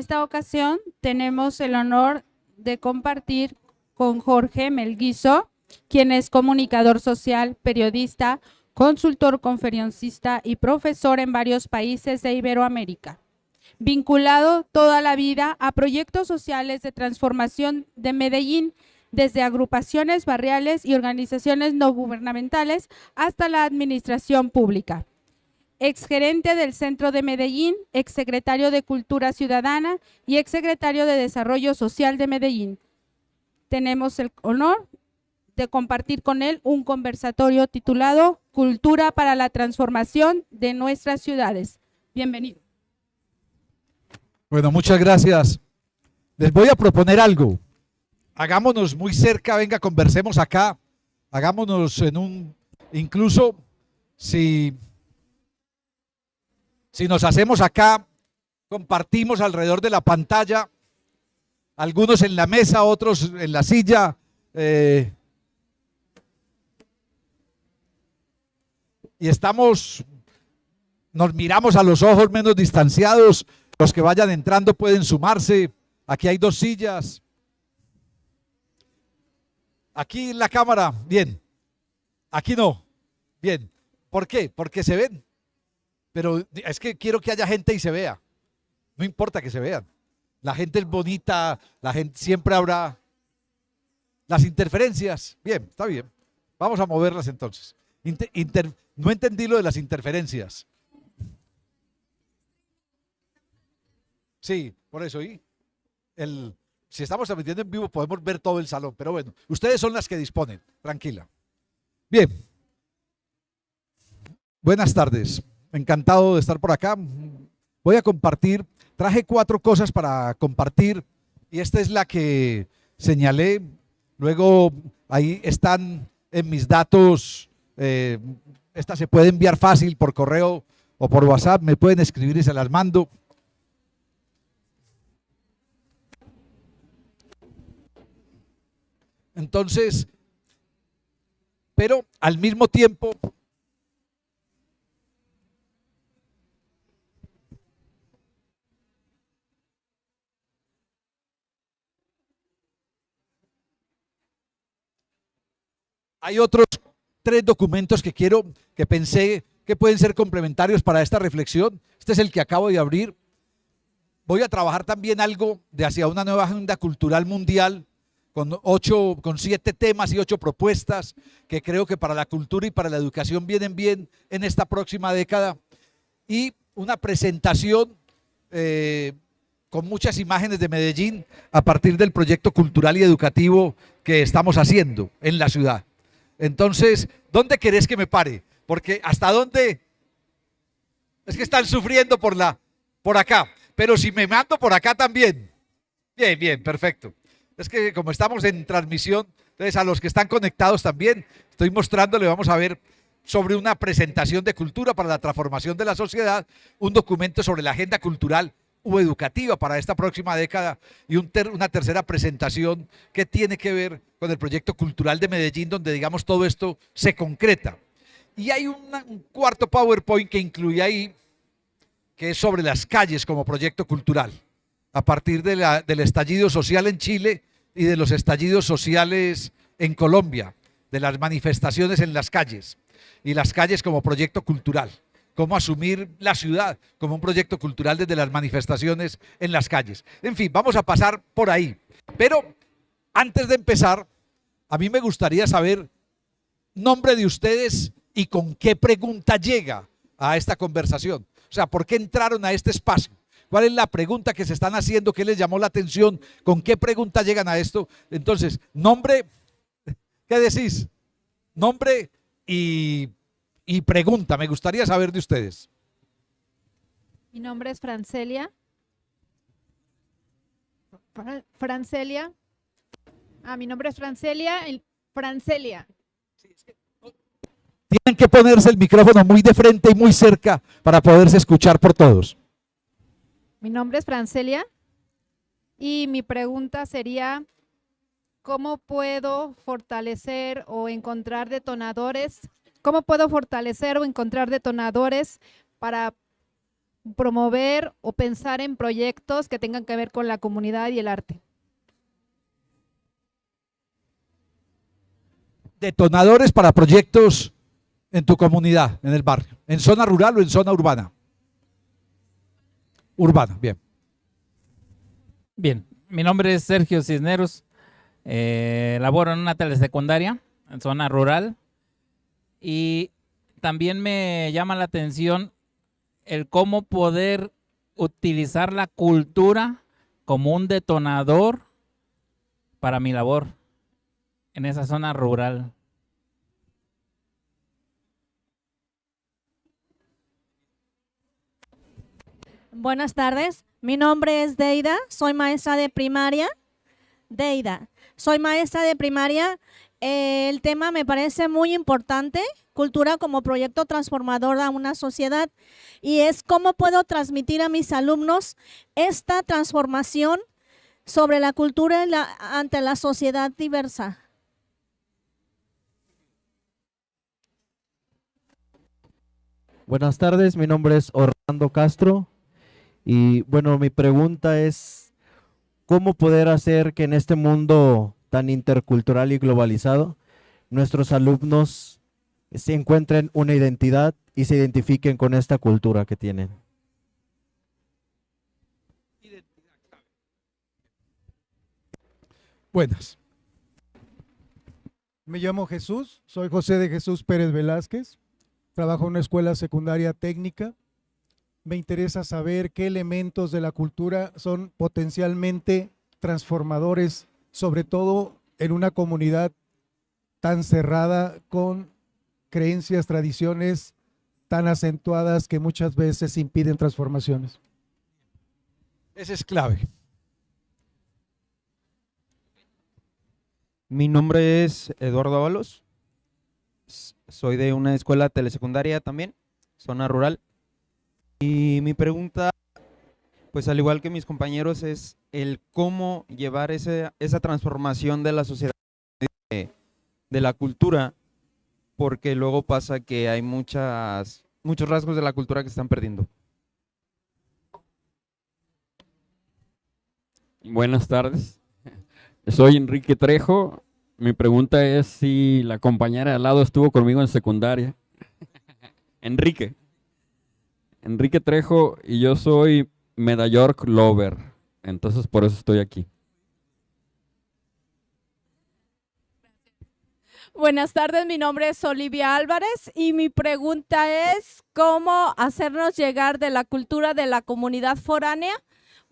esta ocasión tenemos el honor de compartir con Jorge Melguizo, quien es comunicador social, periodista, consultor, conferencista y profesor en varios países de Iberoamérica, vinculado toda la vida a proyectos sociales de transformación de Medellín, desde agrupaciones barriales y organizaciones no gubernamentales hasta la administración pública. Exgerente del Centro de Medellín, exsecretario de Cultura Ciudadana y exsecretario de Desarrollo Social de Medellín. Tenemos el honor de compartir con él un conversatorio titulado Cultura para la transformación de nuestras ciudades. Bienvenido. Bueno, muchas gracias. Les voy a proponer algo. Hagámonos muy cerca, venga, conversemos acá. Hagámonos incluso si nos hacemos acá, compartimos alrededor de la pantalla, algunos en la mesa, otros en la silla. Y nos miramos a los ojos menos distanciados. Los que vayan entrando pueden sumarse. Aquí hay 2 sillas. Aquí en la cámara, bien. Aquí no, bien. ¿Por qué? Porque se ven. Pero es que quiero que haya gente y se vea. No importa que se vean. La gente es bonita, la gente siempre habrá las interferencias. Bien, está bien. Vamos a moverlas entonces. No entendí lo de las interferencias. Sí, por eso. Si estamos transmitiendo en vivo podemos ver todo el salón, pero bueno, ustedes son las que disponen, tranquila. Bien, buenas tardes, encantado de estar por acá. Voy a compartir, traje 4 cosas para compartir y esta es la que señalé, luego ahí están en mis datos, esta se puede enviar fácil por correo o por WhatsApp, me pueden escribir y se las mando. Entonces, pero al mismo tiempo, hay otros 3 documentos que pensé que pueden ser complementarios para esta reflexión. Este es el que acabo de abrir. Voy a trabajar también algo de hacia una nueva agenda cultural mundial, con 7 temas y 8 propuestas que creo que para la cultura y para la educación vienen bien en esta próxima década, y una presentación con muchas imágenes de Medellín a partir del proyecto cultural y educativo que estamos haciendo en la ciudad. Entonces, ¿dónde querés que me pare? Porque hasta dónde es que están sufriendo por acá, pero si me mando por acá también. Bien, bien, perfecto. Es que como estamos en transmisión, entonces a los que están conectados también estoy mostrándole, vamos a ver sobre una presentación de cultura para la transformación de la sociedad, un documento sobre la agenda cultural u educativa para esta próxima década y una tercera presentación que tiene que ver con el proyecto cultural de Medellín, donde digamos todo esto se concreta. Y hay un cuarto PowerPoint que incluye ahí, que es sobre las calles como proyecto cultural, a partir del estallido social en Chile y de los estallidos sociales en Colombia, de las manifestaciones en las calles y las calles como proyecto cultural, cómo asumir la ciudad como un proyecto cultural desde las manifestaciones en las calles. En fin, vamos a pasar por ahí. Pero antes de empezar, a mí me gustaría saber nombre de ustedes y con qué pregunta llega a esta conversación. O sea, ¿por qué entraron a este espacio? ¿Cuál es la pregunta que se están haciendo? ¿Qué les llamó la atención? ¿Con qué pregunta llegan a esto? Entonces, nombre, ¿qué decís? Nombre y pregunta. Me gustaría saber de ustedes. Mi nombre es Francelia. Francelia. Mi nombre es Francelia. Francelia. Tienen que ponerse el micrófono muy de frente y muy cerca para poderse escuchar por todos. Mi nombre es Francelia y mi pregunta sería, ¿cómo puedo fortalecer o encontrar detonadores? ¿Cómo puedo fortalecer o encontrar detonadores para promover o pensar en proyectos que tengan que ver con la comunidad y el arte. Detonadores para proyectos en tu comunidad, en el barrio, en zona rural o en zona urbana. Urbana, bien. Bien, mi nombre es Sergio Cisneros, laboro en una telesecundaria en zona rural y también me llama la atención el cómo poder utilizar la cultura como un detonador para mi labor en esa zona rural. Buenas tardes, mi nombre es Deida, soy maestra de primaria. Soy maestra de primaria. El tema me parece muy importante, cultura como proyecto transformador a una sociedad, y es cómo puedo transmitir a mis alumnos esta transformación sobre la cultura ante la sociedad diversa. Buenas tardes, mi nombre es Orlando Castro y bueno, mi pregunta es ¿cómo poder hacer que en este mundo tan intercultural y globalizado nuestros alumnos se encuentren una identidad y se identifiquen con esta cultura que tienen? Buenas. Me llamo Jesús, soy José de Jesús Pérez Velázquez, trabajo en una escuela secundaria técnica. Me interesa saber qué elementos de la cultura son potencialmente transformadores, sobre todo en una comunidad tan cerrada con creencias, tradiciones tan acentuadas que muchas veces impiden transformaciones. Ese es clave. Mi nombre es Eduardo Ábalos, soy de una escuela telesecundaria también, zona rural. Y mi pregunta, pues al igual que mis compañeros, es el cómo llevar esa transformación de la sociedad, de la cultura, porque luego pasa que hay muchos rasgos de la cultura que se están perdiendo. Buenas tardes, soy Enrique Trejo. Mi pregunta es si la compañera de al lado estuvo conmigo en secundaria. Enrique Trejo, y yo soy Medallork Lover, entonces por eso estoy aquí. Buenas tardes, mi nombre es Olivia Álvarez y mi pregunta es cómo hacernos llegar de la cultura de la comunidad foránea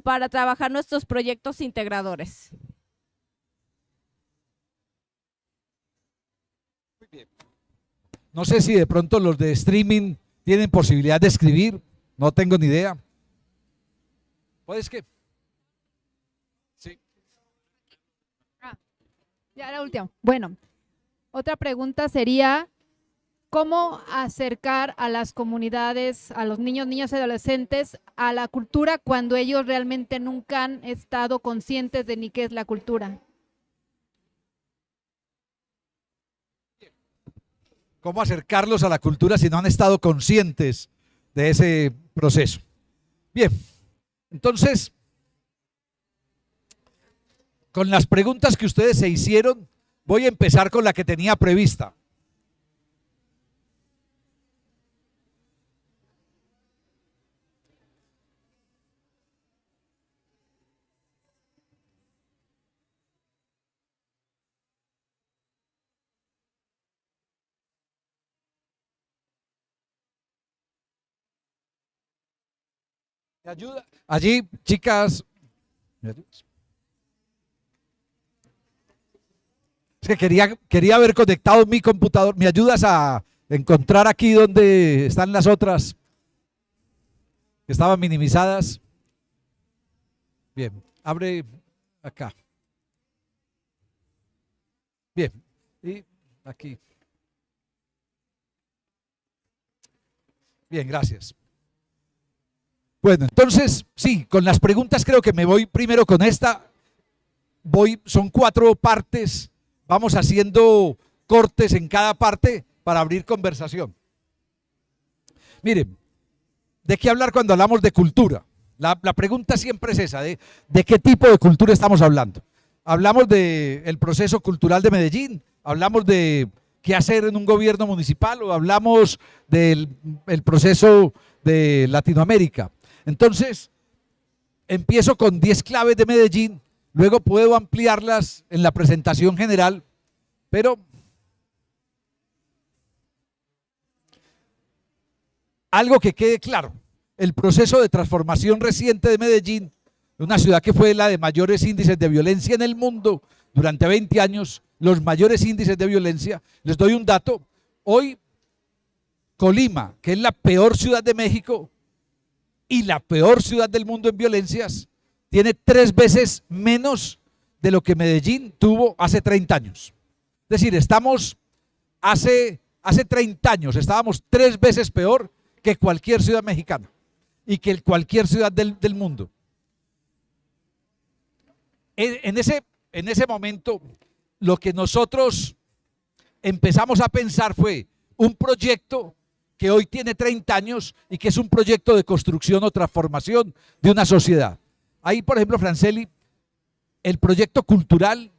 para trabajar nuestros proyectos integradores. No sé si de pronto los de streaming tienen posibilidad de escribir, no tengo ni idea. ¿Puedes qué? Sí. Ya la última. Bueno, otra pregunta sería, ¿cómo acercar a las comunidades, a los niños, niñas y adolescentes a la cultura cuando ellos realmente nunca han estado conscientes de ni qué es la cultura? ¿Cómo acercarlos a la cultura si no han estado conscientes de ese proceso? Bien, entonces, con las preguntas que ustedes se hicieron, voy a empezar con la que tenía prevista. ¿Me ayuda? Allí, chicas. ¿Me ayudas? Es que quería haber conectado mi computador. ¿Me ayudas a encontrar aquí donde están las otras que estaban minimizadas? Bien, abre acá. Bien, y aquí. Bien, gracias. Bueno, entonces, sí, con las preguntas creo que me voy primero con esta. Son 4 partes. Vamos haciendo cortes en cada parte para abrir conversación. Miren, ¿De qué hablar cuando hablamos de cultura? La pregunta siempre es esa, ¿de qué tipo de cultura estamos hablando? Hablamos del proceso cultural de Medellín, hablamos de qué hacer en un gobierno municipal o hablamos del proceso de Latinoamérica. Entonces, empiezo con 10 claves de Medellín, luego puedo ampliarlas en la presentación general, pero algo que quede claro, el proceso de transformación reciente de Medellín, una ciudad que fue la de mayores índices de violencia en el mundo durante 20 años, los mayores índices de violencia. Les doy un dato, hoy Colima, que es la peor ciudad de México y la peor ciudad del mundo en violencias, tiene 3 veces menos de lo que Medellín tuvo hace 30 años. Es decir, hace 30 años estábamos 3 veces peor que cualquier ciudad mexicana y que cualquier ciudad del mundo. En ese momento, lo que nosotros empezamos a pensar fue un proyecto que hoy tiene 30 años y que es un proyecto de construcción o transformación de una sociedad. Ahí, por ejemplo, Franceli, el proyecto cultural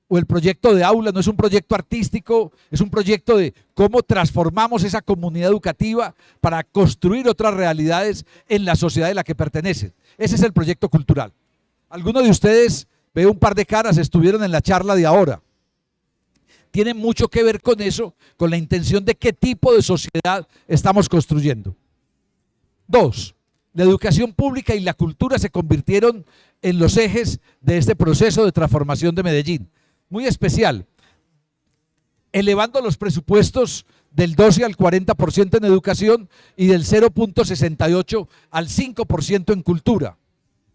o el proyecto de aula no es un proyecto artístico, es un proyecto de cómo transformamos esa comunidad educativa para construir otras realidades en la sociedad de la que pertenecen. Ese es el proyecto cultural. Algunos de ustedes, veo un par de caras, estuvieron en la charla de ahora. Tiene mucho que ver con eso, con la intención de qué tipo de sociedad estamos construyendo. 2. La educación pública y la cultura se convirtieron en los ejes de este proceso de transformación de Medellín. Muy especial, elevando los presupuestos del 12 al 40% en educación y del 0.68 al 5% en cultura.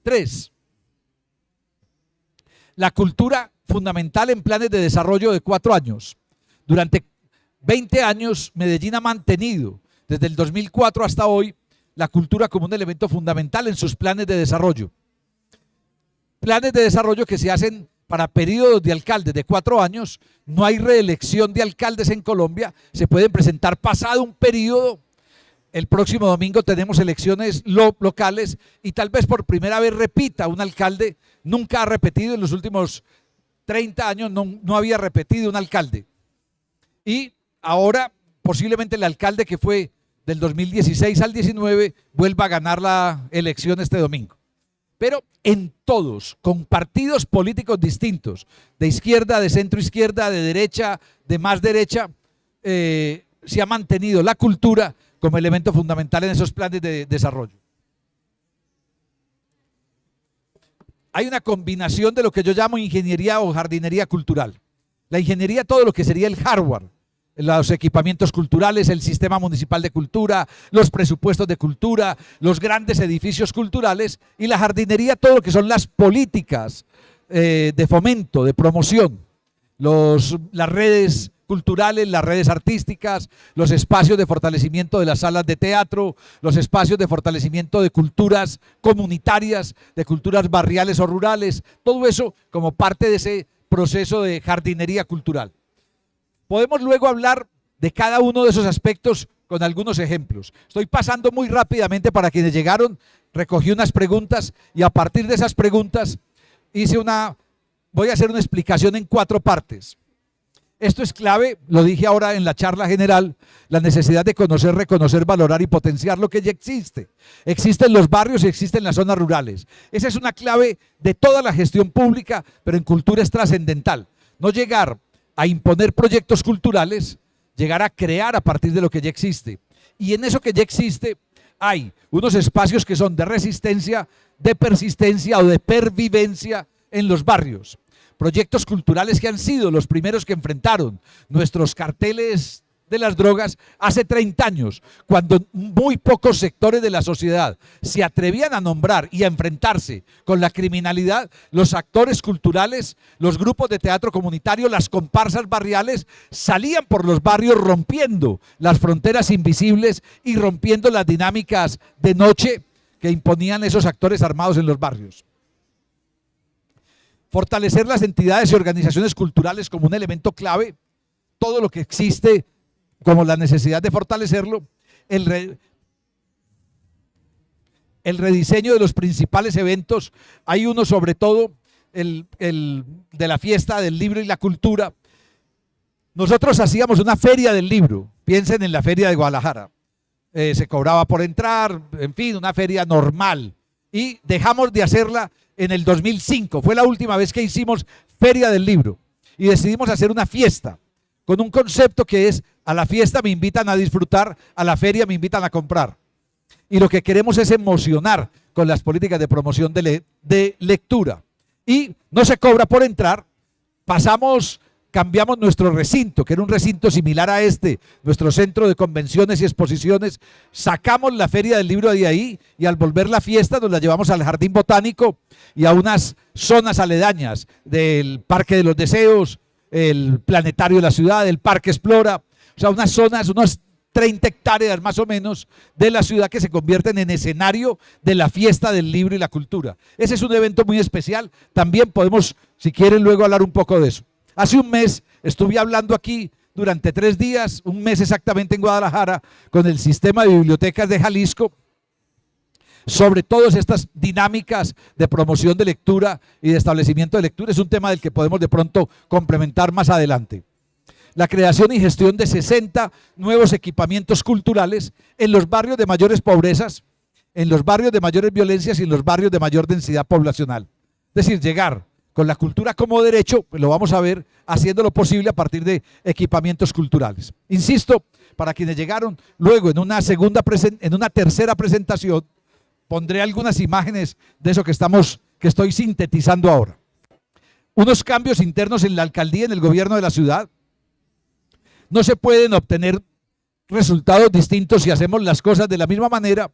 3. La cultura fundamental en planes de desarrollo de 4 años. Durante 20 años, Medellín ha mantenido, desde el 2004 hasta hoy, la cultura como un elemento fundamental en sus planes de desarrollo. Planes de desarrollo que se hacen para periodos de alcaldes de 4 años. No hay reelección de alcaldes en Colombia, se pueden presentar pasado un periodo. El próximo domingo tenemos elecciones locales y tal vez por primera vez repita un alcalde. Nunca ha repetido en los últimos 30 años, no había repetido un alcalde. Y ahora posiblemente el alcalde que fue del 2016 al 19 vuelva a ganar la elección este domingo. Pero en todos, con partidos políticos distintos, de izquierda, de centro izquierda, de derecha, de más derecha, se ha mantenido la cultura como elemento fundamental en esos planes de desarrollo. Hay una combinación de lo que yo llamo ingeniería o jardinería cultural. La ingeniería, todo lo que sería el hardware, los equipamientos culturales, el sistema municipal de cultura, los presupuestos de cultura, los grandes edificios culturales, y la jardinería, todo lo que son las políticas de fomento, de promoción, las redes culturales, las redes artísticas, los espacios de fortalecimiento de las salas de teatro, los espacios de fortalecimiento de culturas comunitarias, de culturas barriales o rurales, todo eso como parte de ese proceso de jardinería cultural. Podemos luego hablar de cada uno de esos aspectos con algunos ejemplos. Estoy pasando muy rápidamente para quienes llegaron, recogí unas preguntas y a partir de esas preguntas voy a hacer una explicación en 4 partes. Esto es clave, lo dije ahora en la charla general, la necesidad de conocer, reconocer, valorar y potenciar lo que ya existe. Existe en los barrios y existe en las zonas rurales. Esa es una clave de toda la gestión pública, pero en cultura es trascendental. No llegar a imponer proyectos culturales, llegar a crear a partir de lo que ya existe. Y en eso que ya existe hay unos espacios que son de resistencia, de persistencia o de pervivencia en los barrios. Proyectos culturales que han sido los primeros que enfrentaron nuestros carteles de las drogas hace 30 años, cuando muy pocos sectores de la sociedad se atrevían a nombrar y a enfrentarse con la criminalidad. Los actores culturales, los grupos de teatro comunitario, las comparsas barriales salían por los barrios rompiendo las fronteras invisibles y rompiendo las dinámicas de noche que imponían esos actores armados en los barrios. Fortalecer las entidades y organizaciones culturales como un elemento clave, todo lo que existe como la necesidad de fortalecerlo, el rediseño de los principales eventos. Hay uno sobre todo, el de la fiesta del libro y la cultura. Nosotros hacíamos una feria del libro, piensen en la feria de Guadalajara. Se cobraba por entrar, en fin, una feria normal. Y dejamos de hacerla en el 2005, fue la última vez que hicimos feria del libro. Y decidimos hacer una fiesta, con un concepto que es: a la fiesta me invitan a disfrutar, a la feria me invitan a comprar. Y lo que queremos es emocionar con las políticas de promoción de lectura. Y no se cobra por entrar, cambiamos nuestro recinto, que era un recinto similar a nuestro centro de convenciones y exposiciones, sacamos la feria del libro de ahí y al volver la fiesta nos la llevamos al Jardín Botánico y a unas zonas aledañas del Parque de los Deseos, el Planetario de la Ciudad, el Parque Explora, o sea, unas zonas, unas 30 hectáreas más o menos de la ciudad que se convierten en escenario de la fiesta del libro y la cultura. Ese es un evento muy especial, también podemos, si quieren, luego hablar un poco de eso. Hace un mes estuve hablando aquí durante 3 días, un mes exactamente en Guadalajara, con el sistema de bibliotecas de Jalisco, sobre todas estas dinámicas de promoción de lectura y de establecimiento de lectura. Es un tema del que podemos de pronto complementar más adelante. La creación y gestión de 60 nuevos equipamientos culturales en los barrios de mayores pobrezas, en los barrios de mayores violencias y en los barrios de mayor densidad poblacional. Es decir, llegar con la cultura como derecho, pues lo vamos a ver haciendo lo posible a partir de equipamientos culturales. Insisto, para quienes llegaron, luego en una tercera presentación pondré algunas imágenes de eso que estoy sintetizando ahora. Unos cambios internos en la alcaldía, en el gobierno de la ciudad. No se pueden obtener resultados distintos si hacemos las cosas de la misma manera.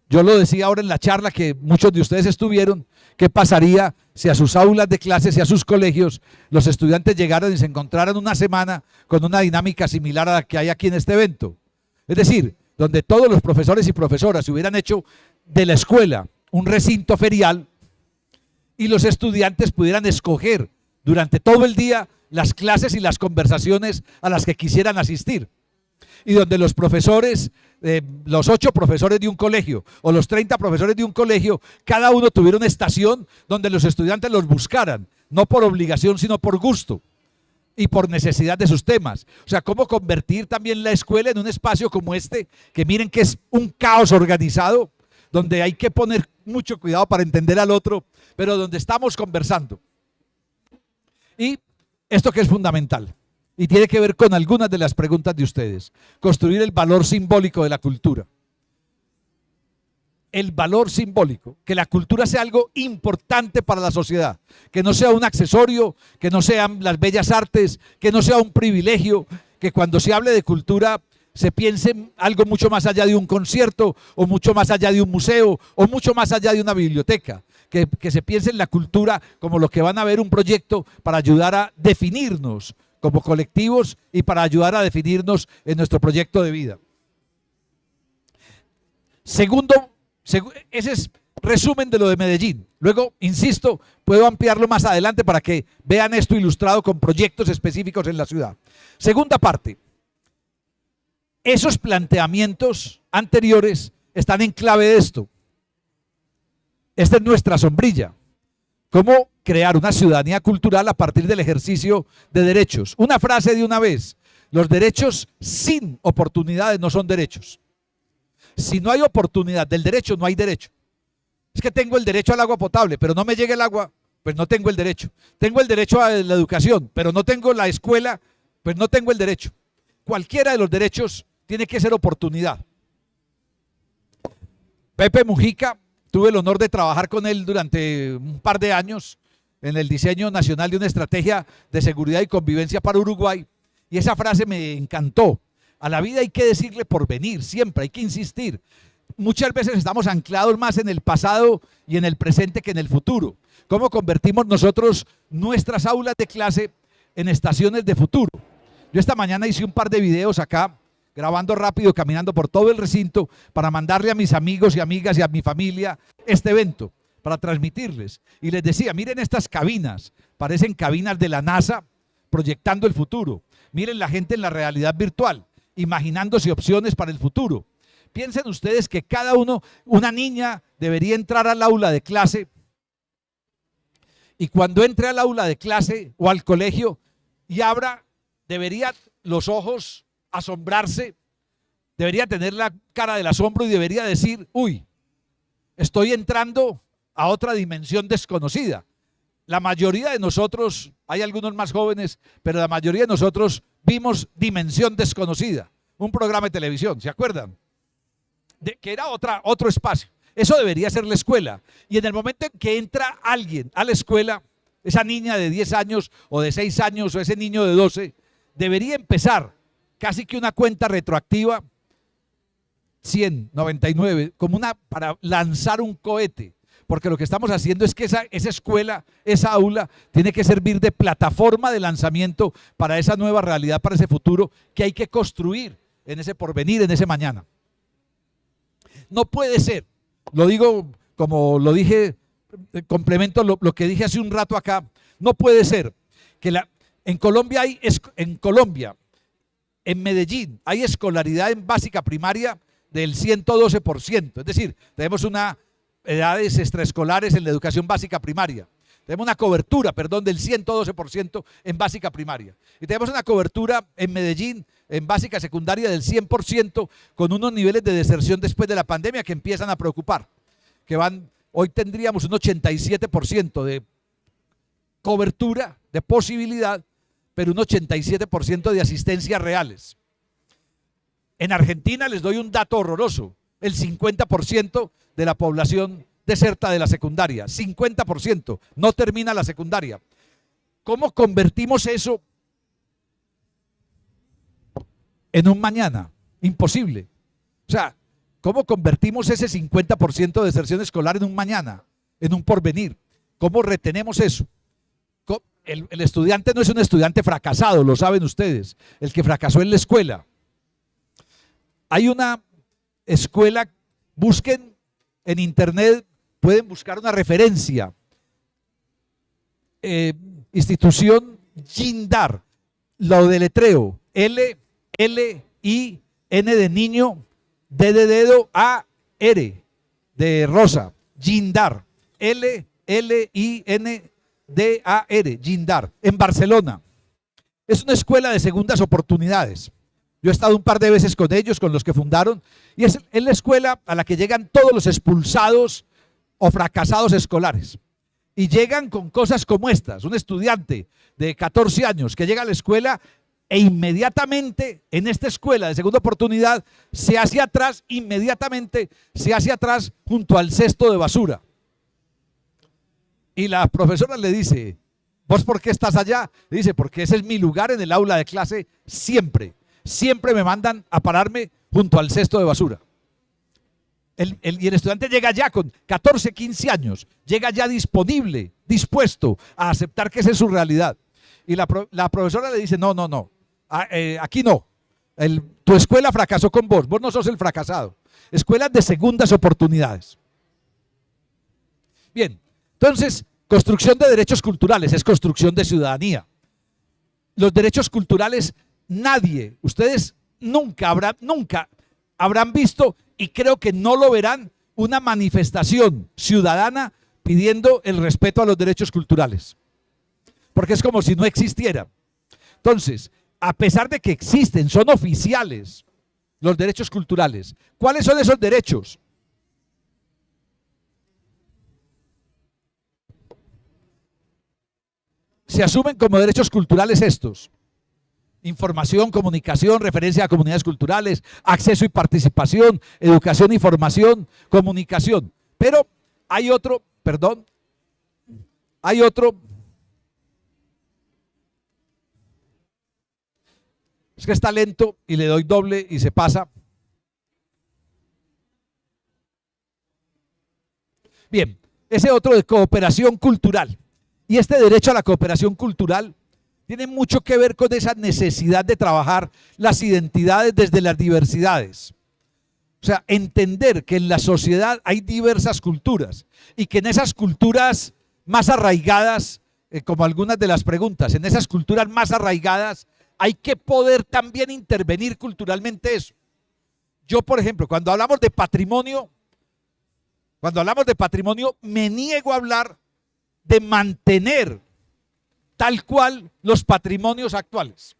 Yo lo decía ahora en la charla que muchos de ustedes estuvieron. ¿Qué pasaría si a sus aulas de clases y a sus colegios los estudiantes llegaran y se encontraran una semana con una dinámica similar a la que hay aquí en este evento? Es decir, donde todos los profesores y profesoras se hubieran hecho de la escuela un recinto ferial y los estudiantes pudieran escoger durante todo el día las clases y las conversaciones a las que quisieran asistir. Y donde los profesores, los 8 profesores de un colegio o los 30 profesores de un colegio, cada uno tuviera una estación donde los estudiantes los buscaran, no por obligación, sino por gusto y por necesidad de sus temas. O sea, cómo convertir también la escuela en un espacio como este, que miren que es un caos organizado, donde hay que poner mucho cuidado para entender al otro, pero donde estamos conversando. Y esto que es fundamental, y tiene que ver con algunas de las preguntas de ustedes: construir el valor simbólico de la cultura. El valor simbólico, que la cultura sea algo importante para la sociedad, que no sea un accesorio, que no sean las bellas artes, que no sea un privilegio, que cuando se hable de cultura se piense en algo mucho más allá de un concierto, o mucho más allá de un museo, o mucho más allá de una biblioteca. Que se piense en la cultura como lo que van a ver un proyecto para ayudar a definirnos como colectivos y para ayudar a definirnos en nuestro proyecto de vida. Segundo, ese es resumen de lo de Medellín. Luego, insisto, puedo ampliarlo más adelante para que vean esto ilustrado con proyectos específicos en la ciudad. Segunda parte. Esos planteamientos anteriores están en clave de esto. Esta es nuestra sombrilla. ¿Cómo crear una ciudadanía cultural a partir del ejercicio de derechos? Una frase de una vez: los derechos sin oportunidades no son derechos. Si no hay oportunidad del derecho, no hay derecho. Es que tengo el derecho al agua potable, pero no me llega el agua, pues no tengo el derecho. Tengo el derecho a la educación, pero no tengo la escuela, pues no tengo el derecho. Cualquiera de los derechos tiene que ser oportunidad. Pepe Mujica, tuve el honor de trabajar con él durante un par de años en el diseño nacional de una estrategia de seguridad y convivencia para Uruguay, y esa frase me encantó. A la vida hay que decirle porvenir, siempre hay que insistir. Muchas veces estamos anclados más en el pasado y en el presente que en el futuro. ¿Cómo convertimos nosotros nuestras aulas de clase en estaciones de futuro? Yo esta mañana hice un par de videos acá, grabando rápido, caminando por todo el recinto, para mandarle a mis amigos y amigas y a mi familia este evento, para transmitirles. Y les decía: miren estas cabinas, parecen cabinas de la NASA proyectando el futuro. Miren la gente en la realidad virtual, imaginándose opciones para el futuro. Piensen ustedes que cada uno, una niña debería entrar al aula de clase y cuando entre al aula de clase o al colegio y abra, debería los ojos asombrarse, debería tener la cara del asombro y debería decir, uy, estoy entrando a otra dimensión desconocida. La mayoría de nosotros, hay algunos más jóvenes, pero la mayoría de nosotros vimos Dimensión Desconocida, un programa de televisión, ¿se acuerdan? Que era otro espacio. Eso debería ser la escuela. Y en el momento en que entra alguien a la escuela, esa niña de 10 años o de 6 años o ese niño de 12, debería empezar casi que una cuenta retroactiva, 100, 99, como para lanzar un cohete. Porque lo que estamos haciendo es que esa escuela, esa aula, tiene que servir de plataforma de lanzamiento para esa nueva realidad, para ese futuro que hay que construir en ese porvenir, en ese mañana. No puede ser, lo digo como lo dije, complemento lo que dije hace un rato acá, no puede ser que en Colombia en Medellín hay escolaridad en básica primaria del 112%, es decir, tenemos edades extraescolares en la educación básica primaria. Tenemos una cobertura, del 112% en básica primaria. Y tenemos una cobertura en Medellín, en básica secundaria, del 100%, con unos niveles de deserción después de la pandemia que empiezan a preocupar. Hoy tendríamos un 87% de cobertura, de posibilidad, pero un 87% de asistencias reales. En Argentina les doy un dato horroroso. El 50% de la población deserta de la secundaria, 50%, no termina la secundaria. ¿Cómo convertimos eso en un mañana? Imposible. O sea, ¿cómo convertimos ese 50% de deserción escolar en un mañana, en un porvenir? ¿Cómo retenemos eso? El estudiante no es un estudiante fracasado, lo saben ustedes. El que fracasó en la escuela. Hay una escuela, busquen en internet, pueden buscar una referencia. Institución Jindar, lo deletreo, L-I-N de niño, D de dedo, A-R de rosa, Jindar, L-L-I-N-D-A-R, Jindar, en Barcelona. Es una escuela de segundas oportunidades. Yo he estado un par de veces con ellos, con los que fundaron, y es la escuela a la que llegan todos los expulsados o fracasados escolares. Y llegan con cosas como estas. Un estudiante de 14 años que llega a la escuela e inmediatamente en esta escuela de segunda oportunidad se hace atrás, inmediatamente se hace atrás junto al cesto de basura. Y la profesora le dice, ¿vos por qué estás allá? Le dice, porque ese es mi lugar en el aula de clase siempre. Siempre me mandan a pararme junto al cesto de basura. Y el estudiante llega ya con 14, 15 años, llega ya disponible, dispuesto a aceptar que esa es su realidad. Y la profesora le dice, no, aquí no. Tu escuela fracasó con vos no sos el fracasado. Escuelas de segundas oportunidades. Bien, entonces, construcción de derechos culturales es construcción de ciudadanía. Los derechos culturales, ustedes nunca habrán visto, y creo que no lo verán, una manifestación ciudadana pidiendo el respeto a los derechos culturales. Porque es como si no existieran. Entonces, a pesar de que existen, son oficiales los derechos culturales. ¿Cuáles son esos derechos? Se asumen como derechos culturales estos: información, comunicación, referencia a comunidades culturales, acceso y participación, educación y formación, comunicación. Pero hay otro, es que está lento y le doy doble y se pasa. Bien, ese otro de cooperación cultural. Y este derecho a la cooperación cultural tiene mucho que ver con esa necesidad de trabajar las identidades desde las diversidades. O sea, entender que en la sociedad hay diversas culturas y que en esas culturas más arraigadas, como algunas de las preguntas, en esas culturas más arraigadas hay que poder también intervenir culturalmente eso. Yo, por ejemplo, cuando hablamos de patrimonio, me niego a hablar de mantener tal cual los patrimonios actuales.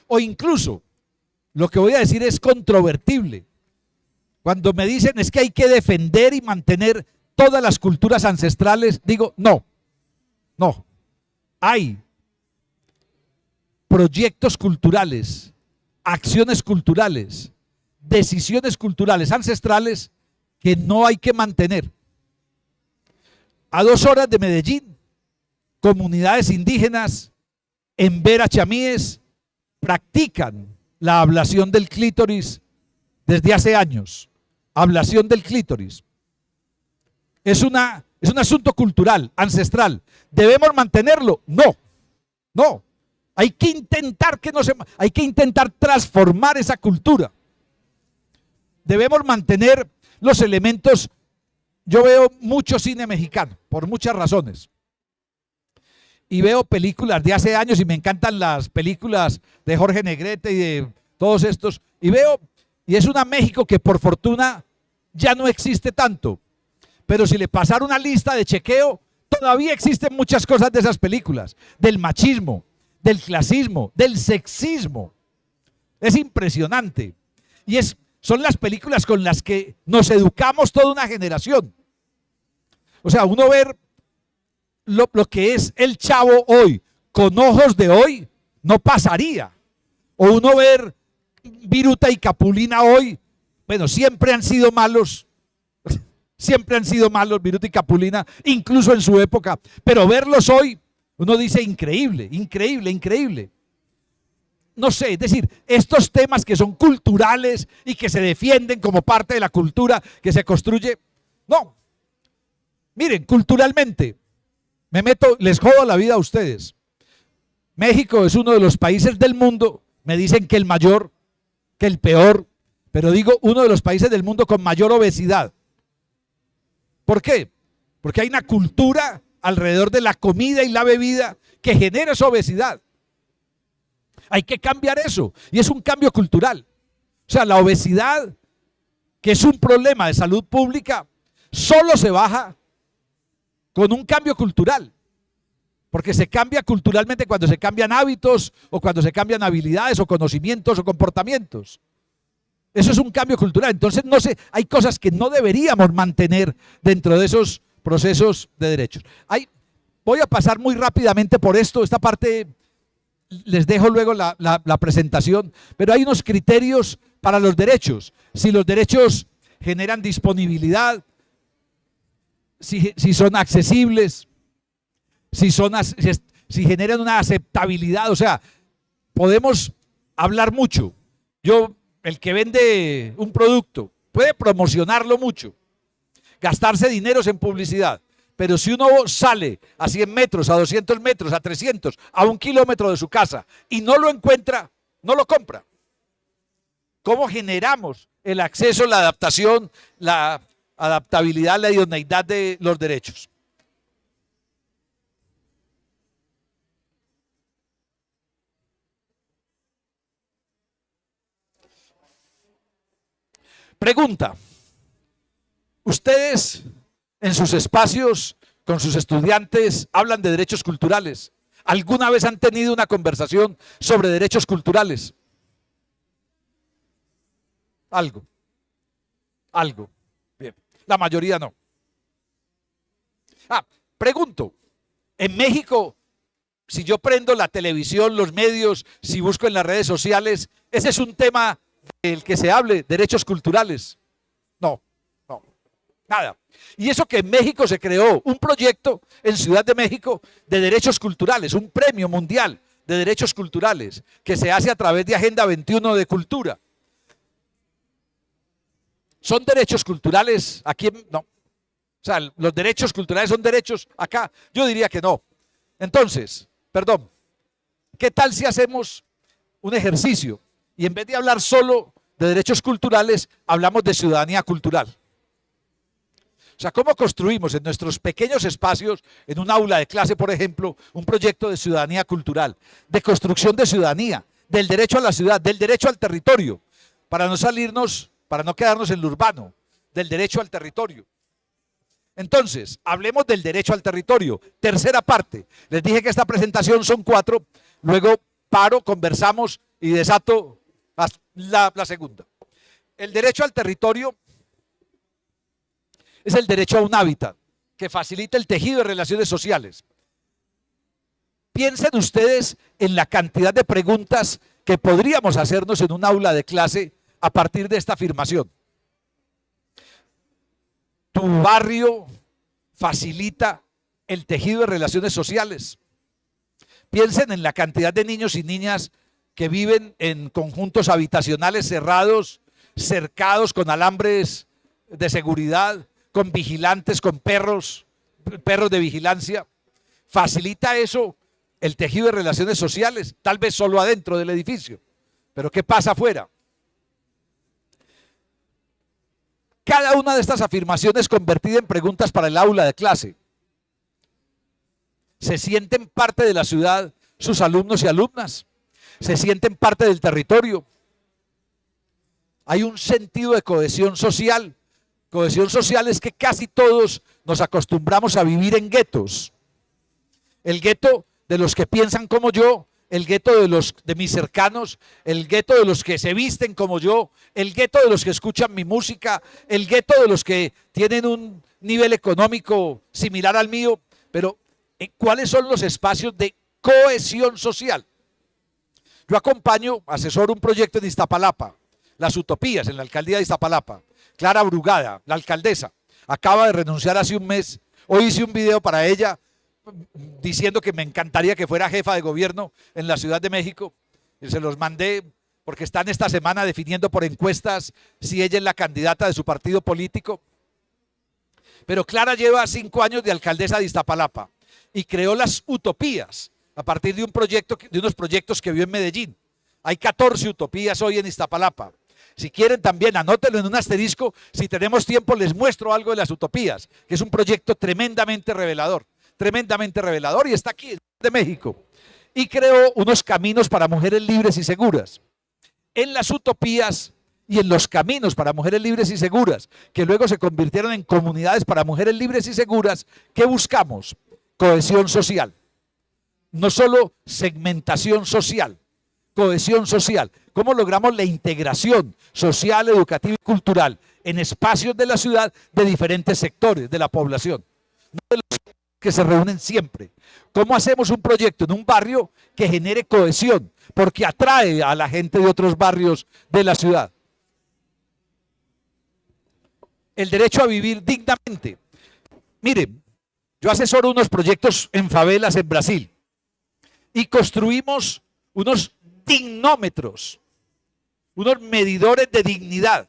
O incluso, lo que voy a decir es controvertible. Cuando me dicen es que hay que defender y mantener todas las culturas ancestrales, digo, no. Hay proyectos culturales, acciones culturales, decisiones culturales ancestrales que no hay que mantener. A 2 horas de Medellín, comunidades indígenas en Vera Chamíes practican la ablación del clítoris desde hace años. Ablación del clítoris. Es un asunto cultural, ancestral. ¿Debemos mantenerlo? No. Hay que intentar hay que intentar transformar esa cultura. Debemos mantener los elementos. Yo veo mucho cine mexicano, por muchas razones. Y veo películas de hace años y me encantan las películas de Jorge Negrete y de todos estos. Y es una México que por fortuna ya no existe tanto. Pero si le pasara una lista de chequeo, todavía existen muchas cosas de esas películas. Del machismo, del clasismo, del sexismo. Es impresionante. Y son las películas con las que nos educamos toda una generación. O sea, uno ver lo que es el Chavo hoy, con ojos de hoy, no pasaría. O uno ver Viruta y Capulina hoy, bueno, siempre han sido malos Viruta y Capulina, incluso en su época, pero verlos hoy, uno dice increíble. No sé, es decir, estos temas que son culturales y que se defienden como parte de la cultura que se construye, no. Miren, culturalmente, les jodo la vida a ustedes. México es uno de los países del mundo, me dicen que el mayor, que el peor, pero digo uno de los países del mundo con mayor obesidad. ¿Por qué? Porque hay una cultura alrededor de la comida y la bebida que genera esa obesidad. Hay que cambiar eso, y es un cambio cultural. O sea, la obesidad, que es un problema de salud pública, solo se baja con un cambio cultural. Porque se cambia culturalmente cuando se cambian hábitos, o cuando se cambian habilidades, o conocimientos, o comportamientos. Eso es un cambio cultural. Entonces, no sé, hay cosas que no deberíamos mantener dentro de esos procesos de derechos. Voy a pasar muy rápidamente por esto, esta parte les dejo luego la presentación, pero hay unos criterios para los derechos. Si los derechos generan disponibilidad, si son accesibles, si generan una aceptabilidad, o sea, podemos hablar mucho. El que vende un producto puede promocionarlo mucho, gastarse dineros en publicidad, pero si uno sale a 100 metros, a 200 metros, a 300, a 1 kilómetro de su casa y no lo encuentra, no lo compra. ¿Cómo generamos el acceso, la adaptación, la adaptabilidad, la idoneidad de los derechos? Pregunta: ¿ustedes en sus espacios con sus estudiantes hablan de derechos culturales? ¿Alguna vez han tenido una conversación sobre derechos culturales? Algo. Bien. La mayoría no. Pregunto: en México, si yo prendo la televisión, los medios, si busco en las redes sociales, ¿ese es un tema del que se hable, derechos culturales? No, nada. Y eso que en México se creó un proyecto en Ciudad de México de derechos culturales, un premio mundial de derechos culturales que se hace a través de Agenda 21 de Cultura. ¿Son derechos culturales aquí? No. O sea, los derechos culturales son derechos acá. Yo diría que no. Entonces, ¿qué tal si hacemos un ejercicio y en vez de hablar solo de derechos culturales, hablamos de ciudadanía cultural? O sea, ¿cómo construimos en nuestros pequeños espacios, en un aula de clase, por ejemplo, un proyecto de ciudadanía cultural, de construcción de ciudadanía, del derecho a la ciudad, del derecho al territorio, para no salirnos para no quedarnos en lo urbano, del derecho al territorio. Entonces, hablemos del derecho al territorio. Tercera parte. Les dije que esta presentación son 4, luego paro, conversamos y desato la segunda. El derecho al territorio es el derecho a un hábitat que facilita el tejido de relaciones sociales. Piensen ustedes en la cantidad de preguntas que podríamos hacernos en un aula de clase a partir de esta afirmación. Tu barrio facilita el tejido de relaciones sociales. Piensen en la cantidad de niños y niñas que viven en conjuntos habitacionales cerrados, cercados con alambres de seguridad, con vigilantes, con perros de vigilancia. ¿Facilita eso el tejido de relaciones sociales? Tal vez solo adentro del edificio, pero ¿qué pasa afuera? Cada una de estas afirmaciones convertida en preguntas para el aula de clase. ¿Se sienten parte de la ciudad sus alumnos y alumnas? ¿Se sienten parte del territorio? Hay un sentido de cohesión social. Cohesión social es que casi todos nos acostumbramos a vivir en guetos. El gueto de los que piensan como yo, el gueto de mis cercanos, el gueto de los que se visten como yo, el gueto de los que escuchan mi música, el gueto de los que tienen un nivel económico similar al mío. Pero ¿cuáles son los espacios de cohesión social? Yo asesoro un proyecto en Iztapalapa, Las Utopías, en la alcaldía de Iztapalapa. Clara Brugada, la alcaldesa, acaba de renunciar hace un mes. Hoy hice un video para ella diciendo que me encantaría que fuera jefa de gobierno en la Ciudad de México. Y se los mandé porque están esta semana definiendo por encuestas si ella es la candidata de su partido político. Pero Clara lleva 5 años de alcaldesa de Iztapalapa y creó Las Utopías a partir de unos proyectos que vio en Medellín. Hay 14 utopías hoy en Iztapalapa. Si quieren también anótenlo en un asterisco. Si tenemos tiempo les muestro algo de Las Utopías, que es un proyecto tremendamente revelador y está aquí en de México. Y creó unos caminos para mujeres libres y seguras. En Las Utopías y en los caminos para mujeres libres y seguras, que luego se convirtieron en comunidades para mujeres libres y seguras, ¿qué buscamos? Cohesión social. No solo segmentación social, cohesión social. ¿Cómo logramos la integración social, educativa y cultural en espacios de la ciudad de diferentes sectores de la población? No de los que se reúnen siempre. ¿Cómo hacemos un proyecto en un barrio que genere cohesión? Porque atrae a la gente de otros barrios de la ciudad. El derecho a vivir dignamente. Miren, yo asesoro unos proyectos en favelas en Brasil y construimos unos dignómetros, unos medidores de dignidad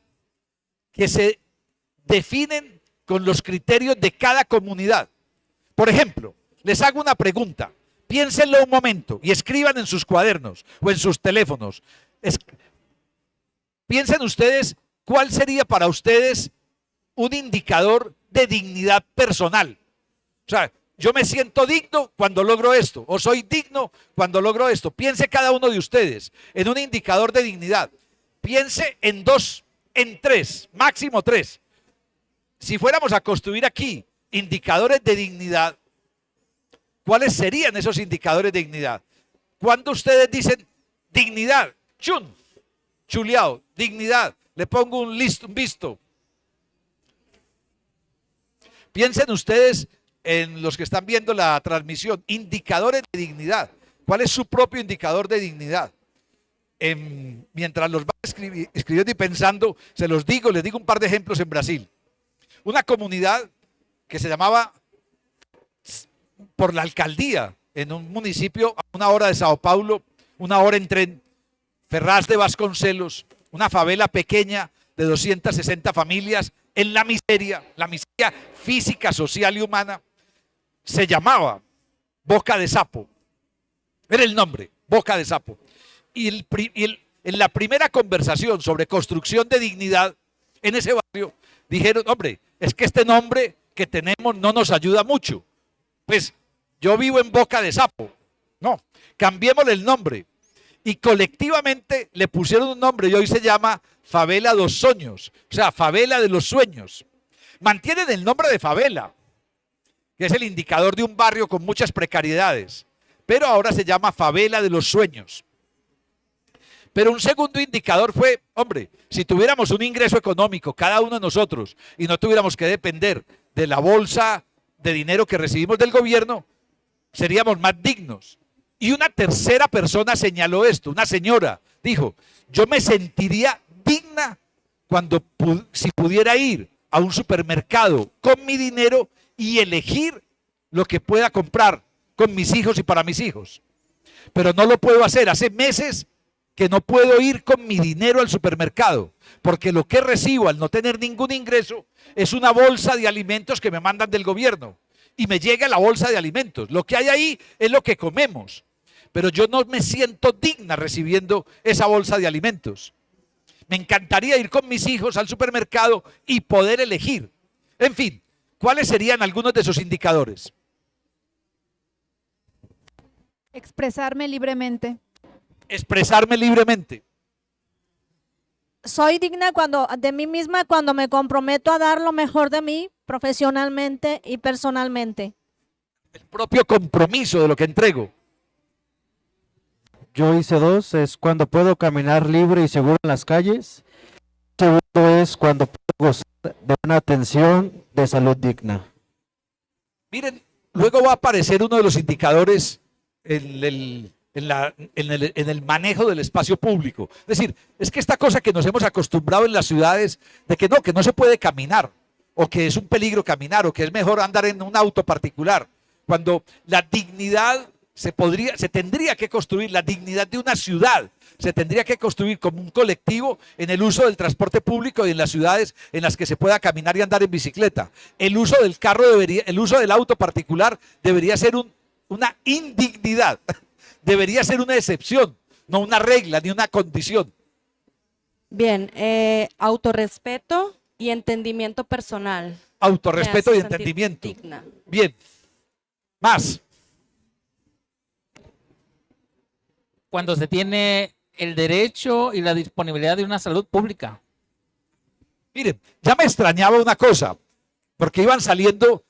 que se definen con los criterios de cada comunidad. Por ejemplo, les hago una pregunta, piénsenlo un momento y escriban en sus cuadernos o en sus teléfonos. Piensen ustedes cuál sería para ustedes un indicador de dignidad personal. O sea, yo me siento digno cuando logro esto, o soy digno cuando logro esto. Piense cada uno de ustedes en un indicador de dignidad. Piense en 2, en 3, máximo 3. Si fuéramos a construir aquí indicadores de dignidad, ¿cuáles serían esos indicadores de dignidad? Cuando ustedes dicen dignidad, chuleado, dignidad, le pongo un visto. Piensen ustedes en los que están viendo la transmisión, indicadores de dignidad. ¿Cuál es su propio indicador de dignidad? Mientras los van escribiendo y pensando, les digo un par de ejemplos en Brasil. Una comunidad que se llamaba, por la alcaldía, en un municipio a 1 hora de Sao Paulo, 1 hora en tren, Ferraz de Vasconcelos, una favela pequeña de 260 familias en la miseria física, social y humana. Se llamaba Boca de Sapo. Era el nombre, Boca de Sapo. Y en la primera conversación sobre construcción de dignidad en ese barrio, dijeron, hombre, es que este nombre que tenemos no nos ayuda mucho. Pues yo vivo en Boca de Sapo. No, cambiémosle el nombre. y colectivamente le pusieron un nombre y hoy se llama Favela dos Sueños, o sea, Favela de los Sueños. Mantienen el nombre de favela, que es el indicador de un barrio con muchas precariedades, pero ahora se llama Favela de los Sueños. Pero un segundo indicador fue, hombre, si tuviéramos un ingreso económico, cada uno de nosotros, y no tuviéramos que depender de la bolsa de dinero que recibimos del gobierno, seríamos más dignos. Y una tercera persona señaló esto, una señora, dijo, yo me sentiría digna si pudiera ir a un supermercado con mi dinero y elegir lo que pueda comprar con mis hijos y para mis hijos. Pero no lo puedo hacer, hace meses que no puedo ir con mi dinero al supermercado, porque lo que recibo al no tener ningún ingreso es una bolsa de alimentos que me mandan del gobierno y me llega la bolsa de alimentos. Lo que hay ahí es lo que comemos, pero yo no me siento digna recibiendo esa bolsa de alimentos. Me encantaría ir con mis hijos al supermercado y poder elegir. En fin, ¿cuáles serían algunos de esos indicadores? Expresarme libremente. Expresarme libremente. Soy digna de mí misma cuando me comprometo a dar lo mejor de mí profesionalmente y personalmente. El propio compromiso de lo que entrego. Yo hice 2, es cuando puedo caminar libre y seguro en las calles. Segundo es cuando puedo gozar de una atención de salud digna. Miren, luego va a aparecer uno de los indicadores en el manejo del espacio público. Es decir, es que esta cosa que nos hemos acostumbrado en las ciudades de que no se puede caminar, o que es un peligro caminar, o que es mejor andar en un auto particular, cuando la dignidad se tendría que construir, la dignidad de una ciudad se tendría que construir como un colectivo en el uso del transporte público y en las ciudades en las que se pueda caminar y andar en bicicleta. El uso del el uso del auto particular debería ser una indignidad, debería ser una excepción, no una regla ni una condición. Bien, autorrespeto y entendimiento personal. Autorrespeto Me y hace sentir entendimiento. digna. Bien. Más. Cuando se tiene el derecho y la disponibilidad de una salud pública. Miren, ya me extrañaba una cosa, porque iban saliendo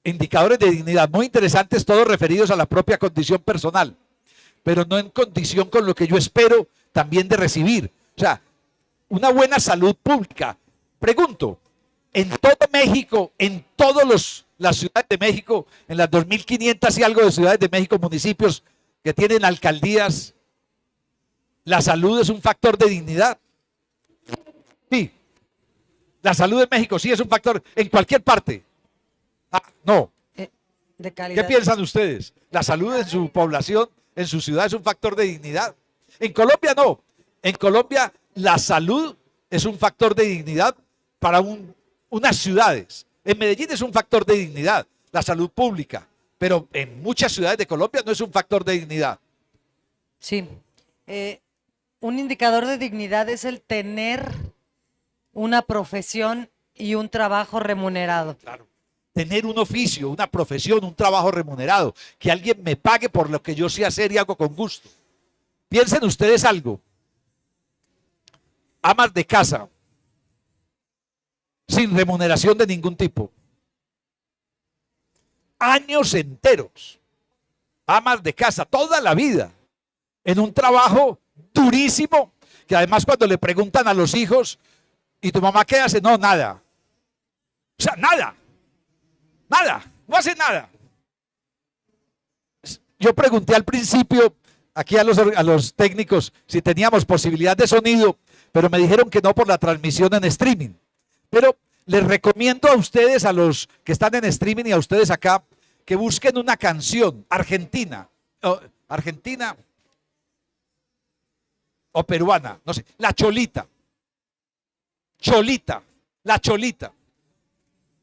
indicadores de dignidad muy interesantes, todos referidos a la propia condición personal, pero no en condición con lo que yo espero también de recibir. O sea, una buena salud pública. Pregunto, en todo México, en todas las ciudades de México, en las 2.500 y algo de ciudades de México, municipios que tienen alcaldías, ¿la salud es un factor de dignidad? Sí. La salud en México sí es un factor en cualquier parte. Ah, no. De calidad. ¿Qué piensan ustedes? ¿La salud en su población, en su ciudad es un factor de dignidad? En Colombia no. En Colombia la salud es un factor de dignidad para unas ciudades. En Medellín es un factor de dignidad, la salud pública. Pero en muchas ciudades de Colombia no es un factor de dignidad. Sí. Un indicador de dignidad es el tener una profesión y un trabajo remunerado. Claro. Tener un oficio, una profesión, un trabajo remunerado. Que alguien me pague por lo que yo sé hacer y hago con gusto. Piensen ustedes algo. Amas de casa, sin remuneración de ningún tipo. Años enteros, amas de casa, toda la vida, en un trabajo durísimo, que además cuando le preguntan a los hijos, ¿y tu mamá qué hace? No, nada. O sea, nada, no hace nada. Yo pregunté al principio, aquí a los técnicos, si teníamos posibilidad de sonido, pero me dijeron que no por la transmisión en streaming. Pero les recomiendo a ustedes, a los que están en streaming y a ustedes acá, que busquen una canción argentina o peruana, no sé, La Cholita. La Cholita.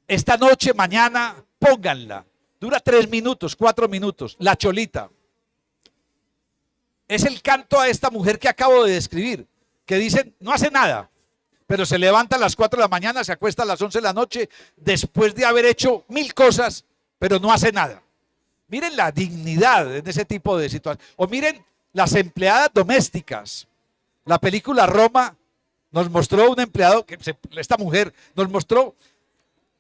Esta noche, mañana, pónganla. Dura 3 minutos, 4 minutos. La Cholita. Es el canto a esta mujer que acabo de describir, que dicen, no hace nada, pero se levanta a las 4 de la mañana, se acuesta a las 11 de la noche, después de haber hecho 1000 cosas, pero no hace nada. Miren la dignidad en ese tipo de situaciones. O miren las empleadas domésticas. La película Roma nos mostró un empleado, esta mujer nos mostró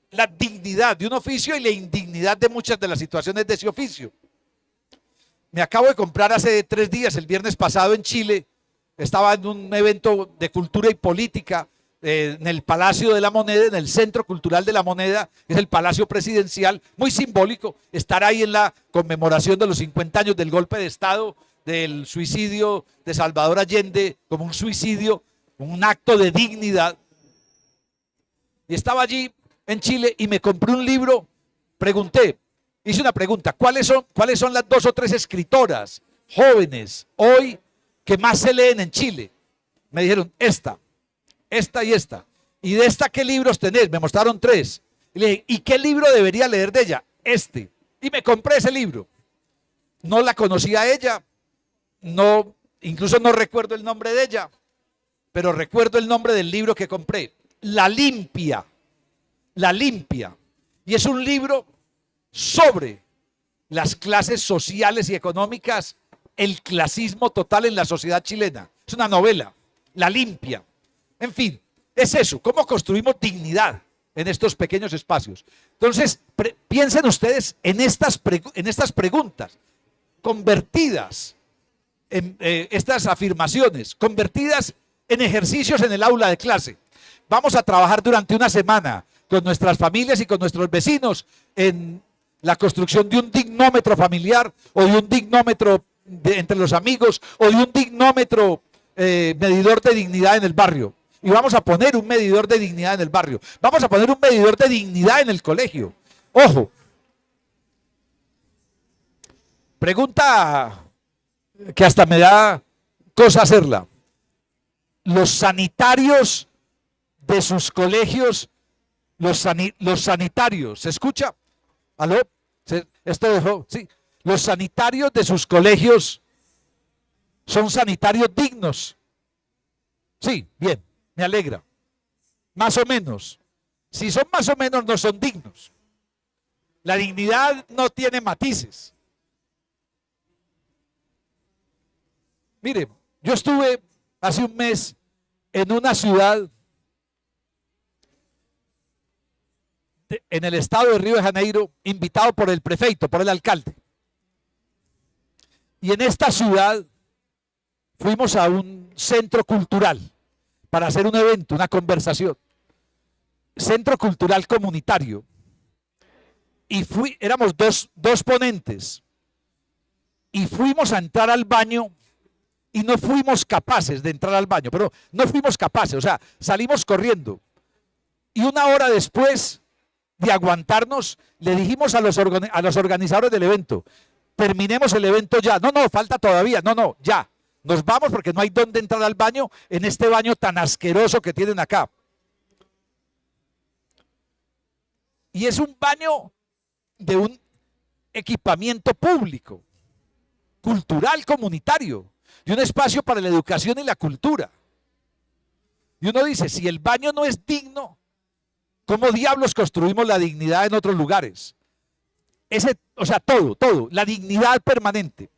la dignidad de un oficio y la indignidad de muchas de las situaciones de ese oficio. Me acabo de comprar hace 3 días, el viernes pasado en Chile, estaba en un evento de cultura y política en el Palacio de la Moneda, en el Centro Cultural de la Moneda, que es el Palacio Presidencial, muy simbólico, estar ahí en la conmemoración de los 50 años del golpe de Estado, del suicidio de Salvador Allende, como un suicidio, un acto de dignidad. Y estaba allí en Chile y me compré un libro, pregunté, hice una pregunta, ¿cuáles son las 2 o 3 escritoras jóvenes hoy que más se leen en Chile? Me dijeron, esta y esta. ¿Y de esta qué libros tenés? Me mostraron 3. Y le dije, ¿y qué libro debería leer de ella? Este. Y me compré ese libro. No la conocía a ella, no, incluso no recuerdo el nombre de ella, pero recuerdo el nombre del libro que compré, La Limpia. La Limpia. Y es un libro sobre las clases sociales y económicas, el clasismo total en la sociedad chilena. Es una novela, La Limpia. En fin, es eso, cómo construimos dignidad en estos pequeños espacios. Entonces, piensen ustedes en estas preguntas, convertidas en estas afirmaciones, convertidas en ejercicios en el aula de clase. Vamos a trabajar durante una semana con nuestras familias y con nuestros vecinos en la construcción de un dignómetro familiar o de un dignómetro entre los amigos o de un dignómetro medidor de dignidad en el barrio. Y vamos a poner un medidor de dignidad en el barrio. Vamos a poner un medidor de dignidad en el colegio. Ojo. Pregunta que hasta me da cosa hacerla. Los sanitarios de sus colegios, los sanitarios, ¿se escucha? ¿Aló? ¿Esto dejó? Sí. Los sanitarios de sus colegios son sanitarios dignos. Sí, bien, me alegra. Más o menos. Si son más o menos, no son dignos. La dignidad no tiene matices. Mire, yo estuve hace un mes en una ciudad en el estado de Río de Janeiro, invitado por el prefecto, por el alcalde. Y en esta ciudad fuimos a un centro cultural para hacer un evento, una conversación. Centro cultural comunitario. Y éramos dos ponentes. Y fuimos a entrar al baño y no fuimos capaces de entrar al baño, pero no fuimos capaces, o sea, salimos corriendo. Y una hora después de aguantarnos, le dijimos a los organizadores del evento, terminemos el evento ya. No, falta todavía, no, ya. Nos vamos porque no hay dónde entrar al baño en este baño tan asqueroso que tienen acá. Y es un baño de un equipamiento público, cultural, comunitario, y un espacio para la educación y la cultura. Y uno dice, si el baño no es digno, ¿cómo diablos construimos la dignidad en otros lugares? O sea, todo, la dignidad permanente.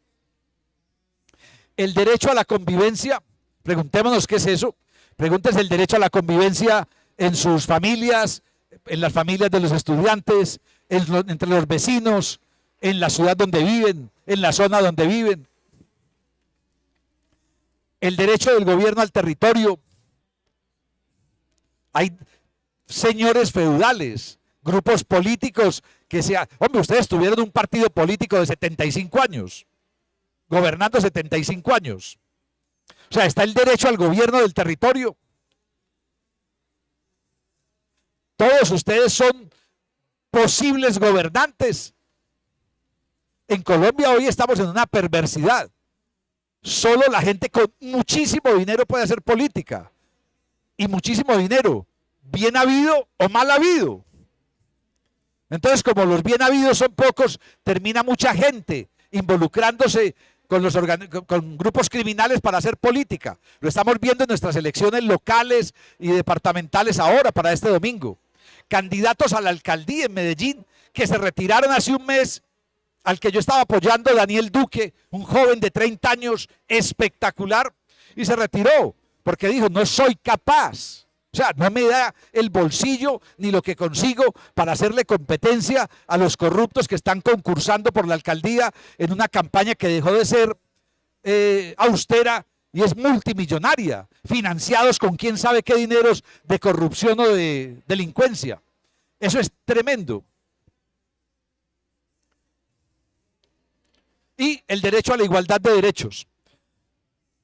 El derecho a la convivencia, preguntémonos qué es eso. Pregúntense el derecho a la convivencia en sus familias, en las familias de los estudiantes, entre los vecinos, en la ciudad donde viven, en la zona donde viven. El derecho del gobierno al territorio. Hay señores feudales, grupos políticos que hombre, ustedes tuvieron un partido político de 75 años, gobernando 75 años. O sea, está el derecho al gobierno del territorio. Todos ustedes son posibles gobernantes. En Colombia hoy estamos en una perversidad. Solo la gente con muchísimo dinero puede hacer política. Y muchísimo dinero, bien habido o mal habido. Entonces, como los bien habidos son pocos, termina mucha gente involucrándose con grupos criminales para hacer política. Lo estamos viendo en nuestras elecciones locales y departamentales ahora, para este domingo. Candidatos a la alcaldía en Medellín que se retiraron hace un mes al que yo estaba apoyando, Daniel Duque, un joven de 30 años espectacular, y se retiró porque dijo, no soy capaz. O sea, no me da el bolsillo ni lo que consigo para hacerle competencia a los corruptos que están concursando por la alcaldía en una campaña que dejó de ser austera y es multimillonaria, financiados con quién sabe qué dineros de corrupción o de delincuencia. Eso es tremendo. Y el derecho a la igualdad de derechos.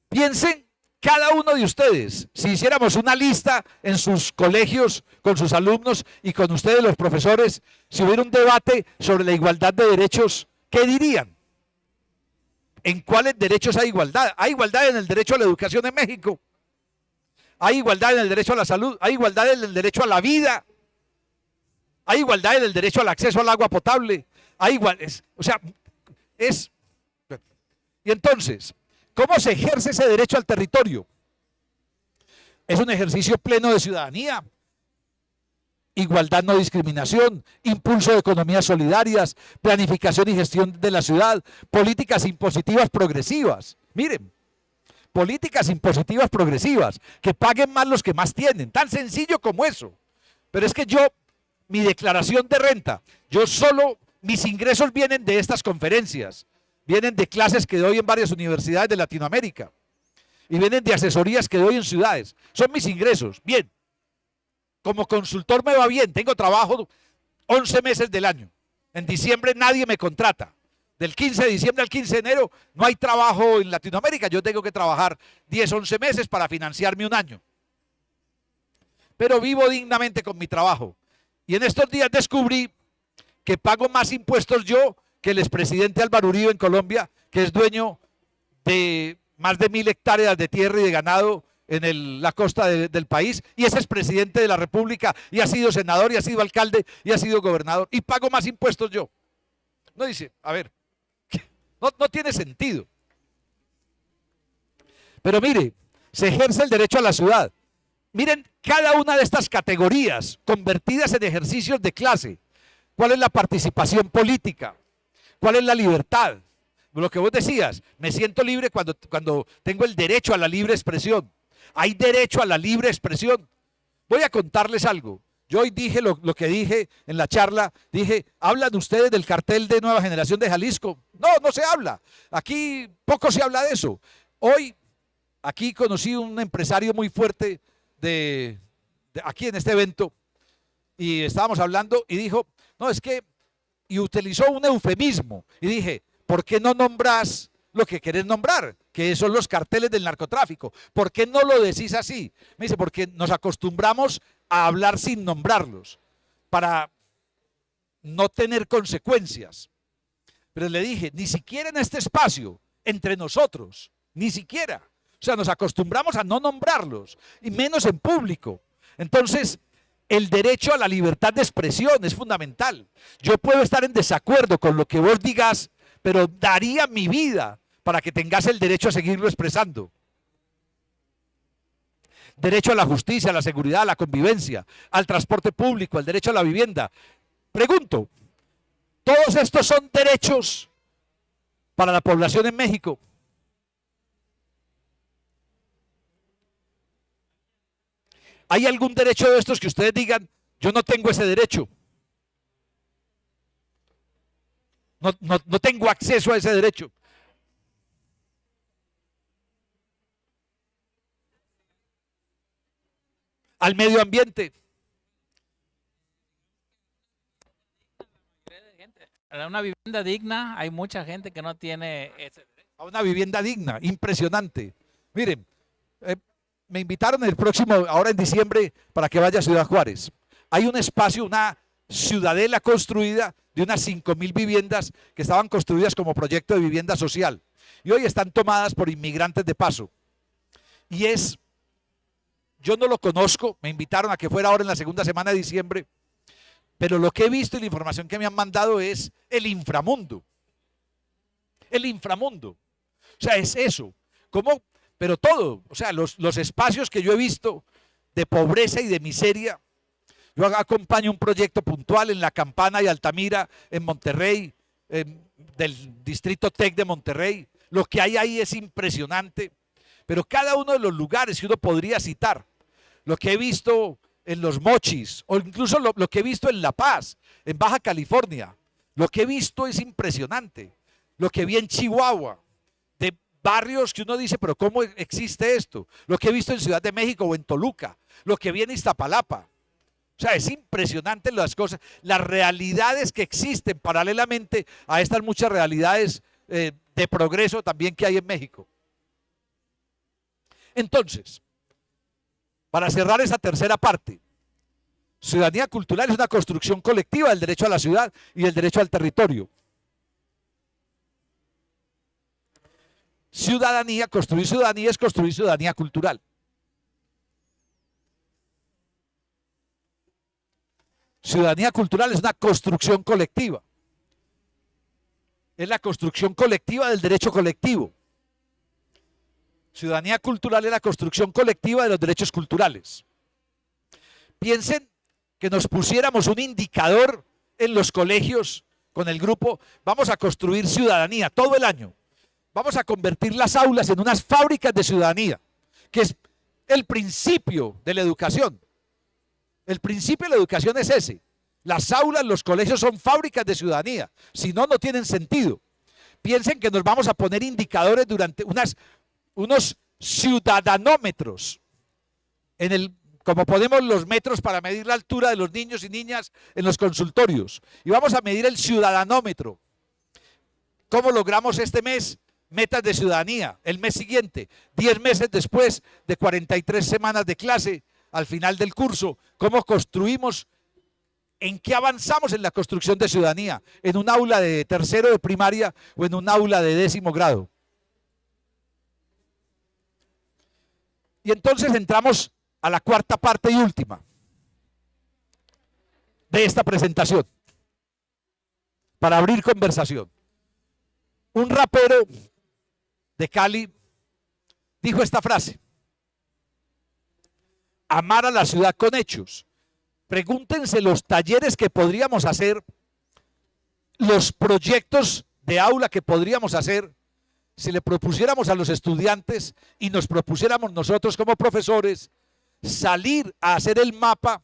Piensen cada uno de ustedes, si hiciéramos una lista en sus colegios con sus alumnos y con ustedes los profesores, si hubiera un debate sobre la igualdad de derechos, ¿qué dirían? ¿En cuáles derechos hay igualdad? Hay igualdad en el derecho a la educación en México. Hay igualdad en el derecho a la salud. Hay igualdad en el derecho a la vida. Hay igualdad en el derecho al acceso al agua potable. Hay igualdad, y entonces, ¿cómo se ejerce ese derecho al territorio? Es un ejercicio pleno de ciudadanía, igualdad, no discriminación, impulso de economías solidarias, planificación y gestión de la ciudad, políticas impositivas progresivas. Miren, políticas impositivas progresivas, que paguen más los que más tienen, tan sencillo como eso. Pero es que mi declaración de renta, mis ingresos vienen de estas conferencias, vienen de clases que doy en varias universidades de Latinoamérica y vienen de asesorías que doy en ciudades. Son mis ingresos. Bien, como consultor me va bien, tengo trabajo 11 meses del año. En diciembre nadie me contrata. Del 15 de diciembre al 15 de enero no hay trabajo en Latinoamérica. Yo tengo que trabajar 10, 11 meses para financiarme un año. Pero vivo dignamente con mi trabajo. Y en estos días descubrí que pago más impuestos yo que el expresidente Álvaro Uribe en Colombia, que es dueño de más de 1000 hectáreas de tierra y de ganado en la costa del país, y ese es presidente de la República, y ha sido senador, y ha sido alcalde, y ha sido gobernador, y pago más impuestos yo. No dice, a ver, no tiene sentido. Pero mire, se ejerce el derecho a la ciudad. Miren cada una de estas categorías convertidas en ejercicios de clase. ¿Cuál es la participación política? ¿Cuál es la libertad? Lo que vos decías, me siento libre cuando tengo el derecho a la libre expresión. Hay derecho a la libre expresión. Voy a contarles algo. Yo hoy dije lo que dije en la charla, dije, ¿hablan ustedes del cartel de Nueva Generación de Jalisco? No se habla. Aquí poco se habla de eso. Hoy, aquí conocí un empresario muy fuerte aquí en este evento, y estábamos hablando y dijo, no, es que, y utilizó un eufemismo, y dije, ¿por qué no nombras lo que querés nombrar? Que son los carteles del narcotráfico. ¿Por qué no lo decís así? Me dice, porque nos acostumbramos a hablar sin nombrarlos, para no tener consecuencias. Pero le dije, ni siquiera en este espacio, entre nosotros, ni siquiera. O sea, nos acostumbramos a no nombrarlos, y menos en público. Entonces, el derecho a la libertad de expresión es fundamental. Yo puedo estar en desacuerdo con lo que vos digas, pero daría mi vida para que tengas el derecho a seguirlo expresando. Derecho a la justicia, a la seguridad, a la convivencia, al transporte público, al derecho a la vivienda. Pregunto, ¿todos estos son derechos para la población en México? ¿Hay algún derecho de estos que ustedes digan, yo no tengo ese derecho? No tengo acceso a ese derecho. Al medio ambiente. A una vivienda digna, hay mucha gente que no tiene ese derecho. A una vivienda digna, impresionante. Miren, me invitaron ahora en diciembre, para que vaya a Ciudad Juárez. Hay un espacio, una ciudadela construida de unas 5000 viviendas que estaban construidas como proyecto de vivienda social. Y hoy están tomadas por inmigrantes de paso. Yo no lo conozco, me invitaron a que fuera ahora en la segunda semana de diciembre, pero lo que he visto y la información que me han mandado es el inframundo. El inframundo. O sea, es eso. ¿Cómo? Pero todo, o sea, los espacios que yo he visto de pobreza y de miseria. Yo acompaño un proyecto puntual en La Campana y Altamira, en Monterrey, del Distrito TEC de Monterrey. Lo que hay ahí es impresionante, pero cada uno de los lugares que uno podría citar, lo que he visto en Los Mochis, o incluso lo que he visto en La Paz, en Baja California, lo que he visto es impresionante. Lo que vi en Chihuahua, de barrios que uno dice, pero ¿cómo existe esto? Lo que he visto en Ciudad de México o en Toluca, lo que vi en Iztapalapa. O sea, es impresionante las cosas, las realidades que existen paralelamente a estas muchas realidades de progreso también que hay en México. Entonces, para cerrar esa tercera parte, ciudadanía cultural es una construcción colectiva del derecho a la ciudad y del derecho al territorio. Ciudadanía, construir ciudadanía es construir ciudadanía cultural. Ciudadanía cultural es una construcción colectiva. Es la construcción colectiva del derecho colectivo. Ciudadanía cultural es la construcción colectiva de los derechos culturales. Piensen que nos pusiéramos un indicador en los colegios con el grupo, vamos a construir ciudadanía todo el año. Vamos a convertir las aulas en unas fábricas de ciudadanía, que es el principio de la educación. El principio de la educación es ese. Las aulas, los colegios son fábricas de ciudadanía. Si no, no tienen sentido. Piensen que nos vamos a poner indicadores durante unos ciudadanómetros, como ponemos los metros para medir la altura de los niños y niñas en los consultorios. Y vamos a medir el ciudadanómetro. ¿Cómo logramos este mes? Metas de ciudadanía. El mes siguiente, 10 meses después de 43 semanas de clase, al final del curso, ¿cómo construimos? ¿En qué avanzamos en la construcción de ciudadanía? ¿En un aula de tercero de primaria o en un aula de 10º grado? Y entonces entramos a la cuarta parte y última de esta presentación, para abrir conversación. Un rapero de Cali dijo esta frase: amar a la ciudad con hechos. Pregúntense los talleres que podríamos hacer, los proyectos de aula que podríamos hacer si le propusiéramos a los estudiantes y nos propusiéramos nosotros como profesores salir a hacer el mapa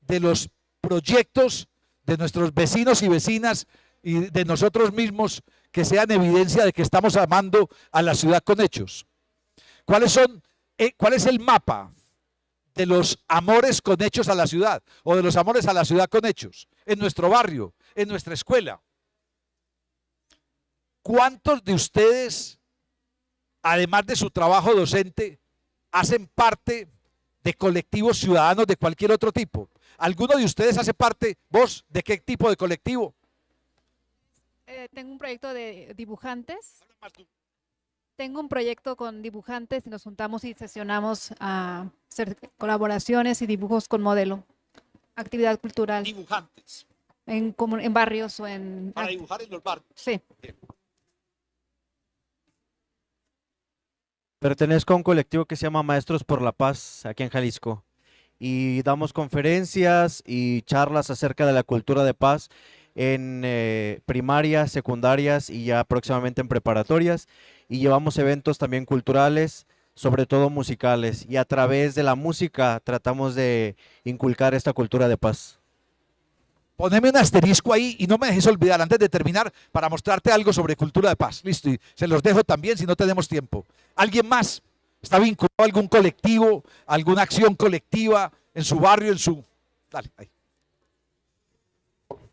de los proyectos de nuestros vecinos y vecinas y de nosotros mismos, que sean evidencia de que estamos amando a la ciudad con hechos. ¿Cuál es el mapa de los amores con hechos a la ciudad, o de los amores a la ciudad con hechos? En nuestro barrio, en nuestra escuela. ¿Cuántos de ustedes, además de su trabajo docente, hacen parte de colectivos ciudadanos de cualquier otro tipo? ¿Alguno de ustedes hace parte, vos, de qué tipo de colectivo? Tengo un proyecto de dibujantes. Tengo un proyecto con dibujantes y nos juntamos y sesionamos a hacer colaboraciones y dibujos con modelo. Actividad cultural. Dibujantes. En barrios o en... Para dibujar en los barrios. Sí. Pertenezco a un colectivo que se llama Maestros por la Paz, aquí en Jalisco. Y damos conferencias y charlas acerca de la cultura de paz en primarias, secundarias y ya próximamente en preparatorias. Y llevamos eventos también culturales, sobre todo musicales. Y a través de la música tratamos de inculcar esta cultura de paz. Poneme un asterisco ahí y no me dejes olvidar antes de terminar para mostrarte algo sobre cultura de paz. Listo, y se los dejo también si no tenemos tiempo. ¿Alguien más está vinculado a algún colectivo, alguna acción colectiva en su barrio, en su... Dale, ahí.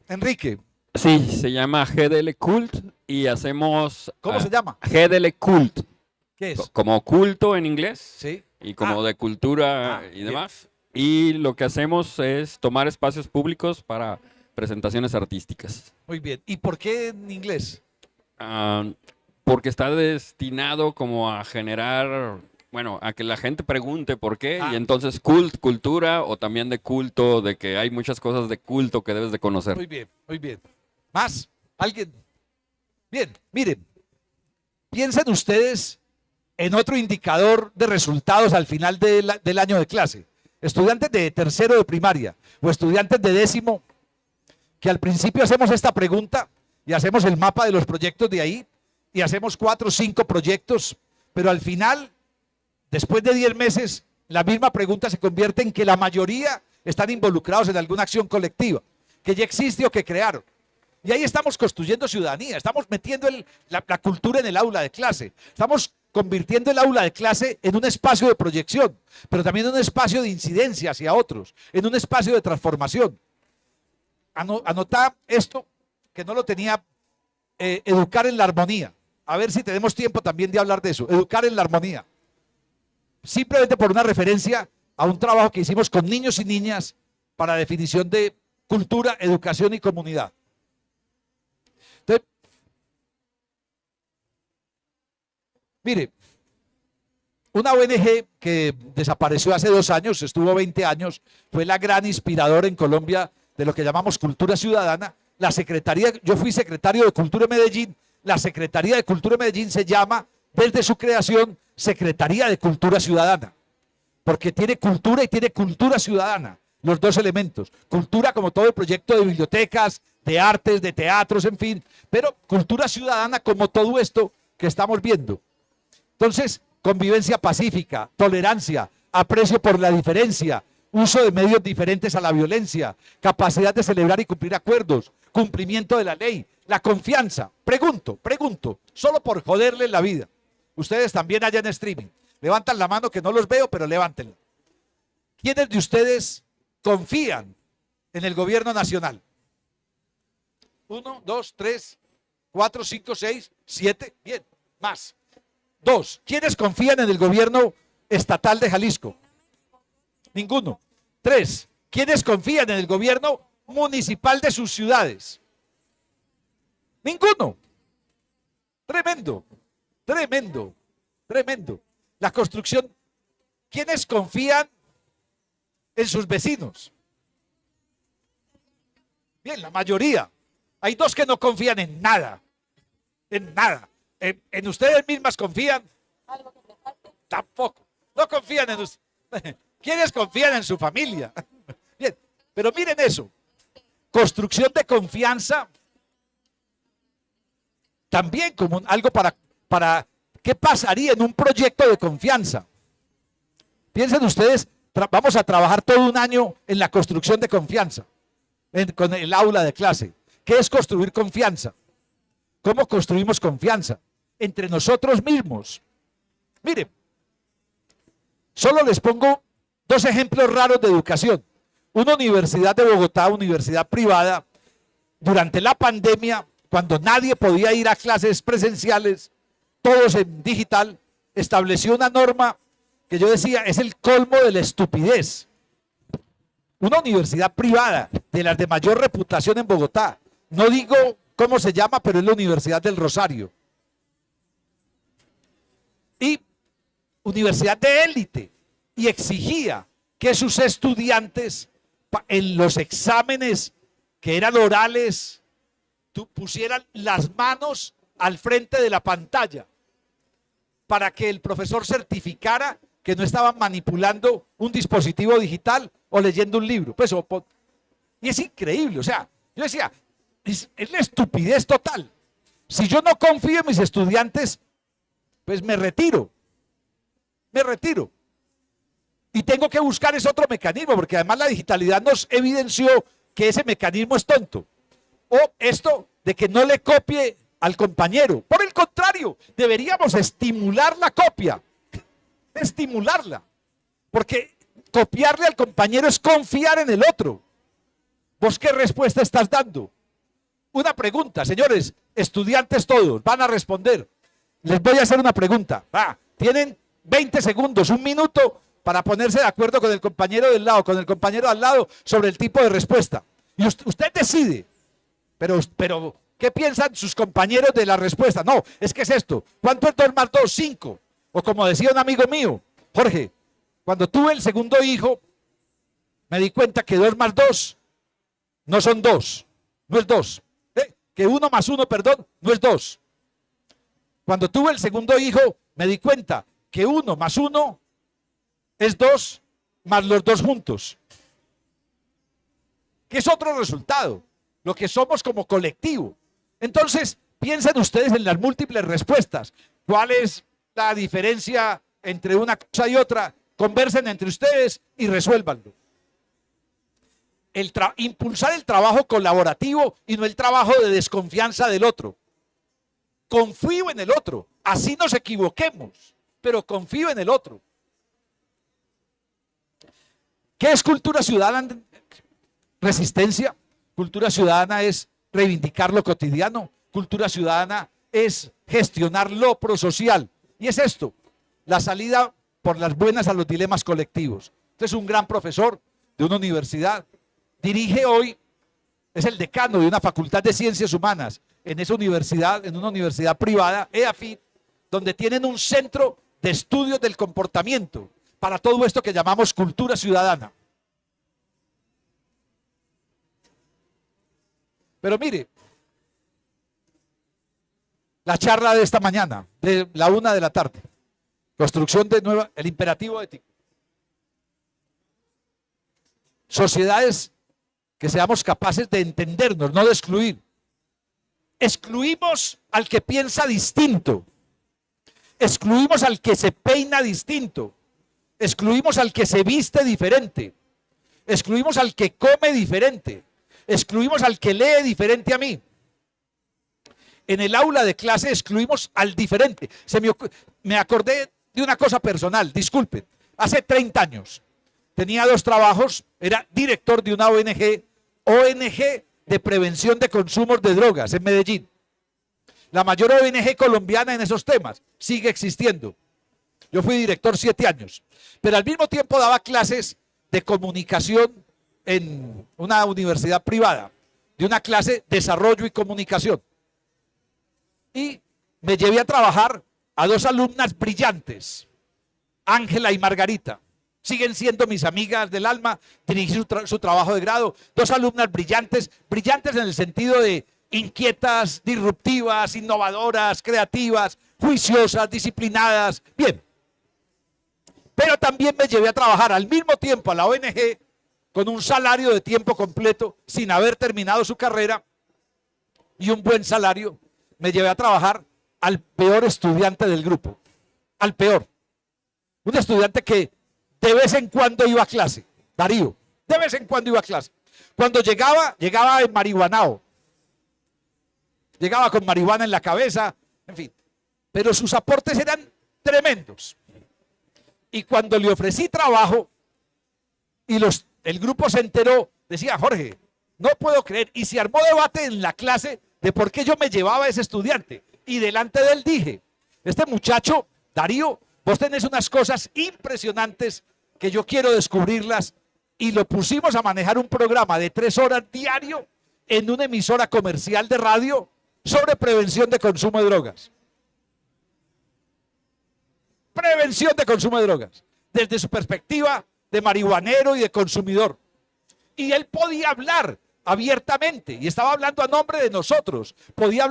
Enrique. Sí, se llama GDL Cult y hacemos... ¿Cómo se llama? GDL Cult. ¿Qué es? Como culto en inglés. Sí. Y como de cultura y demás. Y lo que hacemos es tomar espacios públicos para presentaciones artísticas. Muy bien. ¿Y por qué en inglés? Porque está destinado como a generar, bueno, a que la gente pregunte por qué, y entonces cultura, o también de culto, de que hay muchas cosas de culto que debes de conocer. Muy bien, muy bien. ¿Más? ¿Alguien? Bien, miren, piensen ustedes en otro indicador de resultados al final del año de clase. Estudiantes de tercero de primaria o estudiantes de 10º, que al principio hacemos esta pregunta y hacemos el mapa de los proyectos de ahí y hacemos 4 o 5 proyectos, pero al final, después de 10 meses, la misma pregunta se convierte en que la mayoría están involucrados en alguna acción colectiva, que ya existe o que crearon. Y ahí estamos construyendo ciudadanía, estamos metiendo la cultura en el aula de clase, estamos convirtiendo el aula de clase en un espacio de proyección, pero también en un espacio de incidencia hacia otros, en un espacio de transformación. Anotá esto, que no lo tenía, educar en la armonía. A ver si tenemos tiempo también de hablar de eso, educar en la armonía. Simplemente por una referencia a un trabajo que hicimos con niños y niñas para definición de cultura, educación y comunidad. Entonces, mire, una ONG que desapareció hace 2 años, estuvo 20 años, fue la gran inspiradora en Colombia de lo que llamamos cultura ciudadana. La Secretaría, yo fui secretario de Cultura de Medellín, la Secretaría de Cultura de Medellín se llama, desde su creación, Secretaría de Cultura Ciudadana, porque tiene cultura y tiene cultura ciudadana, los 2 elementos. Cultura como todo el proyecto de bibliotecas, de artes, de teatros, en fin, pero cultura ciudadana como todo esto que estamos viendo. Entonces, convivencia pacífica, tolerancia, aprecio por la diferencia, uso de medios diferentes a la violencia, capacidad de celebrar y cumplir acuerdos, cumplimiento de la ley, la confianza. Pregunto, solo por joderles la vida. Ustedes también allá en streaming, levantan la mano que no los veo, pero levántenla. ¿Quiénes de ustedes confían en el gobierno nacional? 1, 2, 3, 4, 5, 6, 7, bien, más. 2, ¿quiénes confían en el gobierno estatal de Jalisco? Ninguno. 3, ¿quiénes confían en el gobierno municipal de sus ciudades? Ninguno. Tremendo, tremendo, tremendo. La construcción, ¿quiénes confían en sus vecinos? Bien, la mayoría. Hay 2 que no confían en nada, en nada. ¿En ustedes mismas confían? Tampoco. No confían en ustedes. ¿Quiénes confían en su familia? Bien, pero miren eso. Construcción de confianza. También como algo para ¿qué pasaría en un proyecto de confianza? Piensen ustedes, vamos a trabajar todo un año en la construcción de confianza, con el aula de clase. ¿Qué es construir confianza? ¿Cómo construimos confianza? Entre nosotros mismos. Mire, solo les pongo 2 ejemplos raros de educación. Una universidad de Bogotá, universidad privada, durante la pandemia, cuando nadie podía ir a clases presenciales, todos en digital, estableció una norma que yo decía es el colmo de la estupidez. Una universidad privada, de las de mayor reputación en Bogotá, no digo cómo se llama, pero es la Universidad del Rosario. Y universidad de élite, y exigía que sus estudiantes en los exámenes que eran orales pusieran las manos al frente de la pantalla para que el profesor certificara que no estaban manipulando un dispositivo digital o leyendo un libro. Pues, y es increíble, o sea, yo decía, es la estupidez total. Si yo no confío en mis estudiantes, pues me retiro. Y tengo que buscar ese otro mecanismo, porque además la digitalidad nos evidenció que ese mecanismo es tonto. O esto de que no le copie al compañero. Por el contrario, deberíamos estimular la copia. Estimularla. Porque copiarle al compañero es confiar en el otro. ¿Vos qué respuesta estás dando? Una pregunta, señores, estudiantes todos, van a responder. Les voy a hacer una pregunta. Tienen 20 segundos, 1 minuto para ponerse de acuerdo con el compañero del lado, con el compañero al lado sobre el tipo de respuesta. Y usted decide. Pero, ¿qué piensan sus compañeros de la respuesta? No, es que es esto. ¿Cuánto es 2 más 2? 5. O como decía un amigo mío, Jorge, cuando tuve el segundo hijo, me di cuenta que 2 más 2 no son 2. No es 2. Que 1 más 1, perdón, no es 2. Cuando tuve el segundo hijo, me di cuenta que 1 más 1 es 2 más los 2 juntos. ¿Qué es otro resultado? Lo que somos como colectivo. Entonces, piensen ustedes en las múltiples respuestas. ¿Cuál es la diferencia entre una cosa y otra? Conversen entre ustedes y resuélvanlo. Impulsar el trabajo colaborativo y no el trabajo de desconfianza del otro. Confío en el otro, así nos equivoquemos, pero confío en el otro. ¿Qué es cultura ciudadana? Resistencia. Cultura ciudadana es reivindicar lo cotidiano. Cultura ciudadana es gestionar lo prosocial. Y es esto, la salida por las buenas a los dilemas colectivos. Usted es un gran profesor de una universidad. Dirige hoy, es el decano de una facultad de ciencias humanas en esa universidad, en una universidad privada, EAFIT, donde tienen un centro de estudios del comportamiento para todo esto que llamamos cultura ciudadana. Pero mire, la charla de esta mañana, de la 1 de la tarde, construcción de nueva, el imperativo ético. Sociedades que seamos capaces de entendernos, no de excluir. Excluimos al que piensa distinto. Excluimos al que se peina distinto. Excluimos al que se viste diferente. Excluimos al que come diferente. Excluimos al que lee diferente a mí. En el aula de clase excluimos al diferente. Me acordé de una cosa personal, disculpen. Hace 30 años tenía 2 trabajos, era director de una ONG de prevención de consumos de drogas en Medellín. La mayor ONG colombiana en esos temas, sigue existiendo. Yo fui director 7 años, pero al mismo tiempo daba clases de comunicación en una universidad privada, de una clase desarrollo y comunicación. Y me llevé a trabajar a 2 alumnas brillantes, Ángela y Margarita. Siguen siendo mis amigas del alma, dirigí su trabajo de grado. 2 alumnas brillantes, brillantes en el sentido de inquietas, disruptivas, innovadoras, creativas, juiciosas, disciplinadas. Bien. Pero también me llevé a trabajar al mismo tiempo a la ONG con un salario de tiempo completo sin haber terminado su carrera y un buen salario. Me llevé a trabajar al peor estudiante del grupo, al peor. Un estudiante que de vez en cuando iba a clase, Darío, de vez en cuando iba a clase. Cuando llegaba en marihuanao. Llegaba con marihuana en la cabeza, en fin. Pero sus aportes eran tremendos. Y cuando le ofrecí trabajo y el grupo se enteró, decía, Jorge, no puedo creer. Y se armó debate en la clase de por qué yo me llevaba a ese estudiante. Y delante de él dije, este muchacho, Darío, vos tenés unas cosas impresionantes que yo quiero descubrirlas. Y lo pusimos a manejar un programa de 3 horas diario en una emisora comercial de radio sobre prevención de consumo de drogas. Prevención de consumo de drogas, desde su perspectiva de marihuanero y de consumidor. Y él podía hablar abiertamente, y estaba hablando a nombre de nosotros. Podía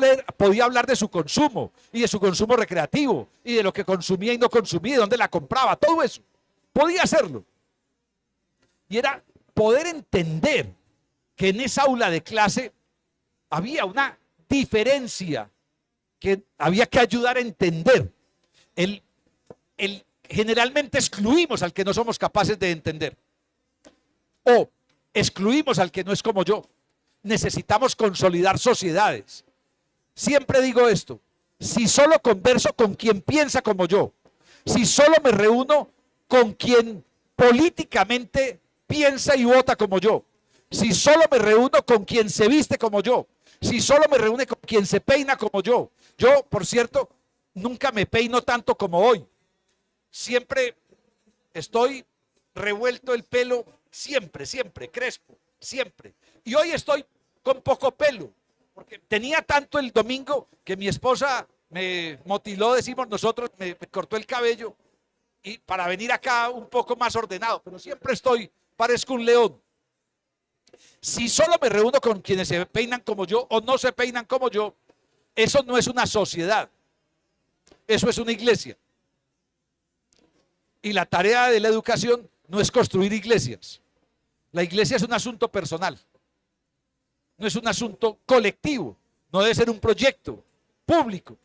hablar de su consumo, y de su consumo recreativo, y de lo que consumía y no consumía, de dónde la compraba, todo eso. Podía hacerlo. Y era poder entender que en esa aula de clase había una diferencia que había que ayudar a entender. Generalmente excluimos al que no somos capaces de entender. O excluimos al que no es como yo. Necesitamos consolidar sociedades. Siempre digo esto. Si solo converso con quien piensa como yo, si solo me reúno con quien políticamente piensa y vota como yo, si solo me reúno con quien se viste como yo, si solo me reúne con quien se peina como yo. Yo, por cierto, nunca me peino tanto como hoy. Siempre estoy revuelto el pelo, siempre, crespo, siempre. Y hoy estoy con poco pelo, porque tenía tanto el domingo que mi esposa me motiló, decimos nosotros, me cortó el cabello y para venir acá un poco más ordenado, pero siempre parezco un león. Si solo me reúno con quienes se peinan como yo o no se peinan como yo, eso no es una sociedad, eso es una iglesia. Y la tarea de la educación no es construir iglesias. La iglesia es un asunto personal, no es un asunto colectivo no debe ser un proyecto público.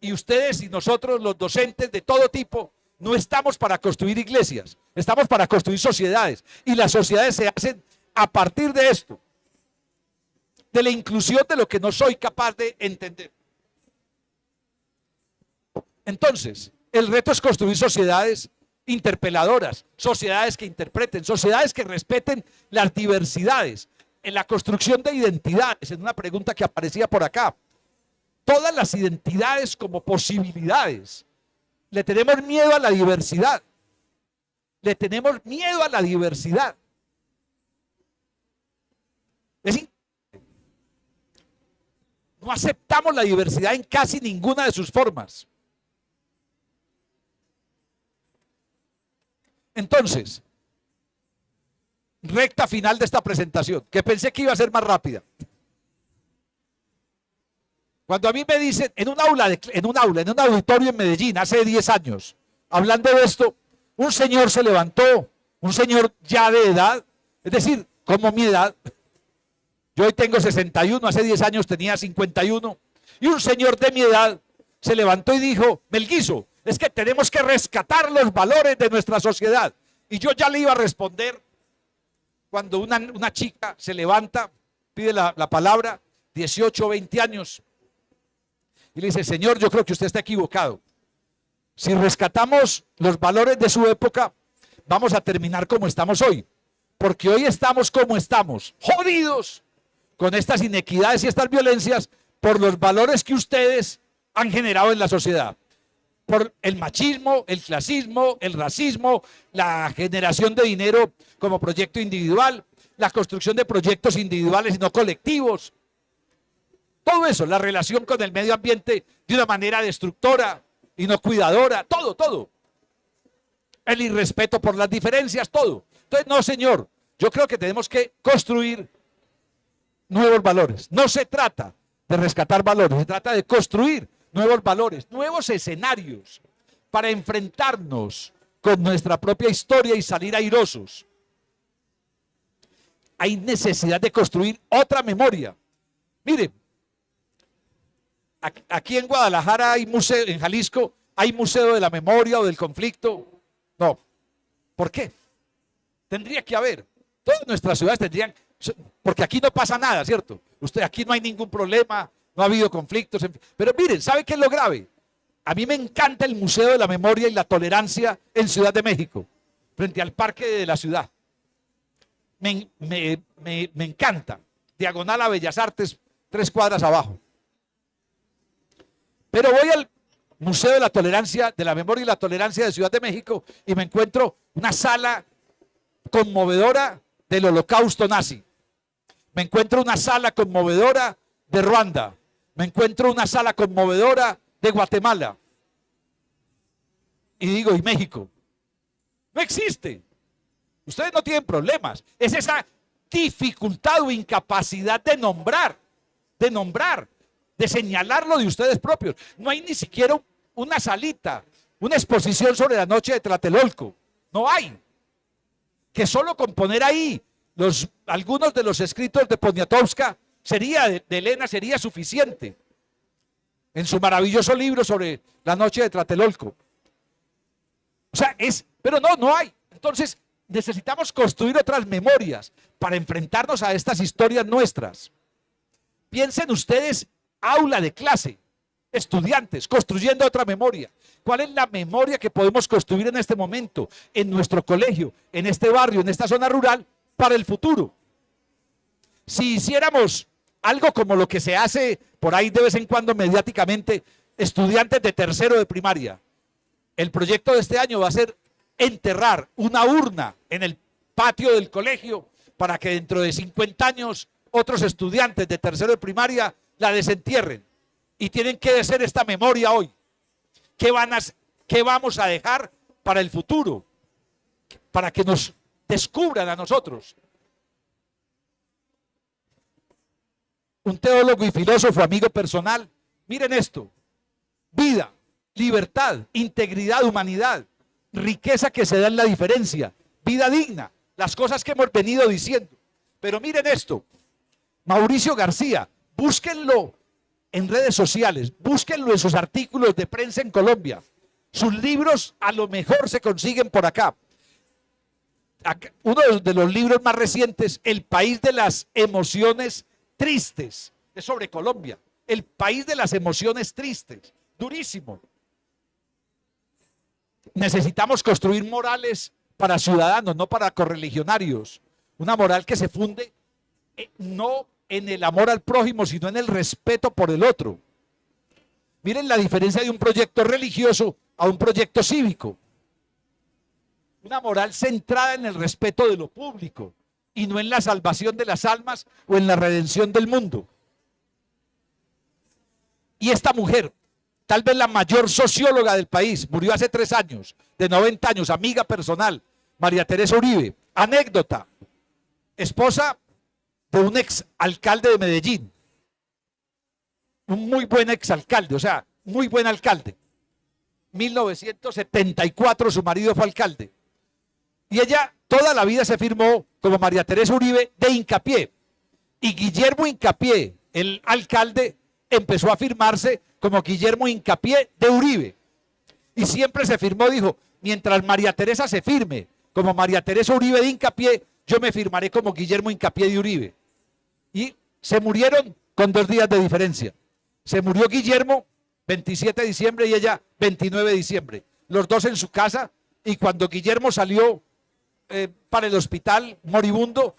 Y ustedes y nosotros, los docentes de todo tipo, no estamos para construir iglesias, estamos para construir sociedades. Y las sociedades se hacen a partir de esto, de la inclusión de lo que no soy capaz de entender. Entonces, el reto es construir sociedades interpeladoras, sociedades que interpreten, sociedades que respeten las diversidades, en la construcción de identidades, en una pregunta que aparecía por acá. Todas las identidades como posibilidades. Le tenemos miedo a la diversidad. Le tenemos miedo a la diversidad. No aceptamos la diversidad en casi ninguna de sus formas. Entonces, recta final de esta presentación, que pensé que iba a ser más rápida. Cuando a mí me dicen, en un auditorio en Medellín, hace 10 años, hablando de esto, un señor se levantó, un señor ya de edad, es decir, como mi edad, yo hoy tengo 61, hace 10 años tenía 51, y un señor de mi edad se levantó y dijo, Melguizo, es que tenemos que rescatar los valores de nuestra sociedad. Y yo ya le iba a responder cuando una chica se levanta, pide la palabra, 18 o 20 años, y le dice, señor, yo creo que usted está equivocado. Si rescatamos los valores de su época, vamos a terminar como estamos hoy. Porque hoy estamos como estamos, jodidos con estas inequidades y estas violencias por los valores que ustedes han generado en la sociedad. Por el machismo, el clasismo, el racismo, la generación de dinero como proyecto individual, la construcción de proyectos individuales y no colectivos. Todo eso, la relación con el medio ambiente de una manera destructora y no cuidadora, todo. El irrespeto por las diferencias, todo. Entonces, no, señor, yo creo que tenemos que construir nuevos valores. No se trata de rescatar valores, se trata de construir nuevos valores, nuevos escenarios para enfrentarnos con nuestra propia historia y salir airosos. Hay necesidad de construir otra memoria. Miren, aquí en Guadalajara hay museo, en Jalisco hay museo de la memoria o del conflicto. No. ¿Por qué? Tendría que haber. Todas nuestras ciudades tendrían, porque aquí no pasa nada, ¿cierto? Aquí no hay ningún problema, no ha habido conflictos. Pero miren, ¿sabe qué es lo grave? A mí me encanta el Museo de la Memoria y la Tolerancia en Ciudad de México, frente al Parque de la Ciudad. Me encanta. Diagonal a Bellas Artes, 3 cuadras abajo. Pero voy al Museo de la Tolerancia, de la Memoria y la Tolerancia de Ciudad de México y me encuentro una sala conmovedora del Holocausto nazi. Me encuentro una sala conmovedora de Ruanda. Me encuentro una sala conmovedora de Guatemala. Y digo, ¿y México? No existe. Ustedes no tienen problemas. Es esa dificultad o incapacidad de nombrar, de señalarlo de ustedes propios. No hay ni siquiera una salita, una exposición sobre la noche de Tlatelolco. No hay. Que solo con poner ahí algunos de los escritos de Poniatowska de Elena sería suficiente. En su maravilloso libro sobre la noche de Tlatelolco. O sea, pero no hay. Entonces, necesitamos construir otras memorias para enfrentarnos a estas historias nuestras. Piensen ustedes, aula de clase, estudiantes, construyendo otra memoria. ¿Cuál es la memoria que podemos construir en este momento, en nuestro colegio, en este barrio, en esta zona rural, para el futuro? Si hiciéramos algo como lo que se hace por ahí de vez en cuando mediáticamente, estudiantes de tercero de primaria, el proyecto de este año va a ser enterrar una urna en el patio del colegio para que dentro de 50 años otros estudiantes de tercero de primaria la desentierren. Y tienen que hacer esta memoria hoy. ¿Qué vamos a dejar para el futuro? Para que nos descubran a nosotros. Un teólogo y filósofo, amigo personal, miren esto: vida, libertad, integridad, humanidad, riqueza que se da en la diferencia, vida digna, las cosas que hemos venido diciendo. Pero miren esto: Mauricio García, búsquenlo en redes sociales, búsquenlo en sus artículos de prensa en Colombia. Sus libros a lo mejor se consiguen por acá. Uno de los libros más recientes, El país de las emociones tristes, es sobre Colombia. El país de las emociones tristes, durísimo. Necesitamos construir morales para ciudadanos, no para correligionarios. Una moral que se funde no en el amor al prójimo, sino en el respeto por el otro. Miren la diferencia de un proyecto religioso a un proyecto cívico. Una moral centrada en el respeto de lo público y no en la salvación de las almas o en la redención del mundo. Y esta mujer, tal vez la mayor socióloga del país, murió hace 3 años, de 90 años, amiga personal, María Teresa Uribe. Anécdota, esposa de un ex alcalde de Medellín. Un muy buen ex alcalde, o sea, muy buen alcalde. 1974 su marido fue alcalde. Y ella toda la vida se firmó como María Teresa Uribe de Hincapié. Y Guillermo Hincapié, el alcalde, empezó a firmarse como Guillermo Hincapié de Uribe. Y siempre se firmó, dijo, mientras María Teresa se firme como María Teresa Uribe de Hincapié, yo me firmaré como Guillermo Hincapié de Uribe. Y se murieron con 2 días de diferencia. Se murió Guillermo 27 de diciembre y ella 29 de diciembre. Los dos en su casa, y cuando Guillermo salió para el hospital moribundo,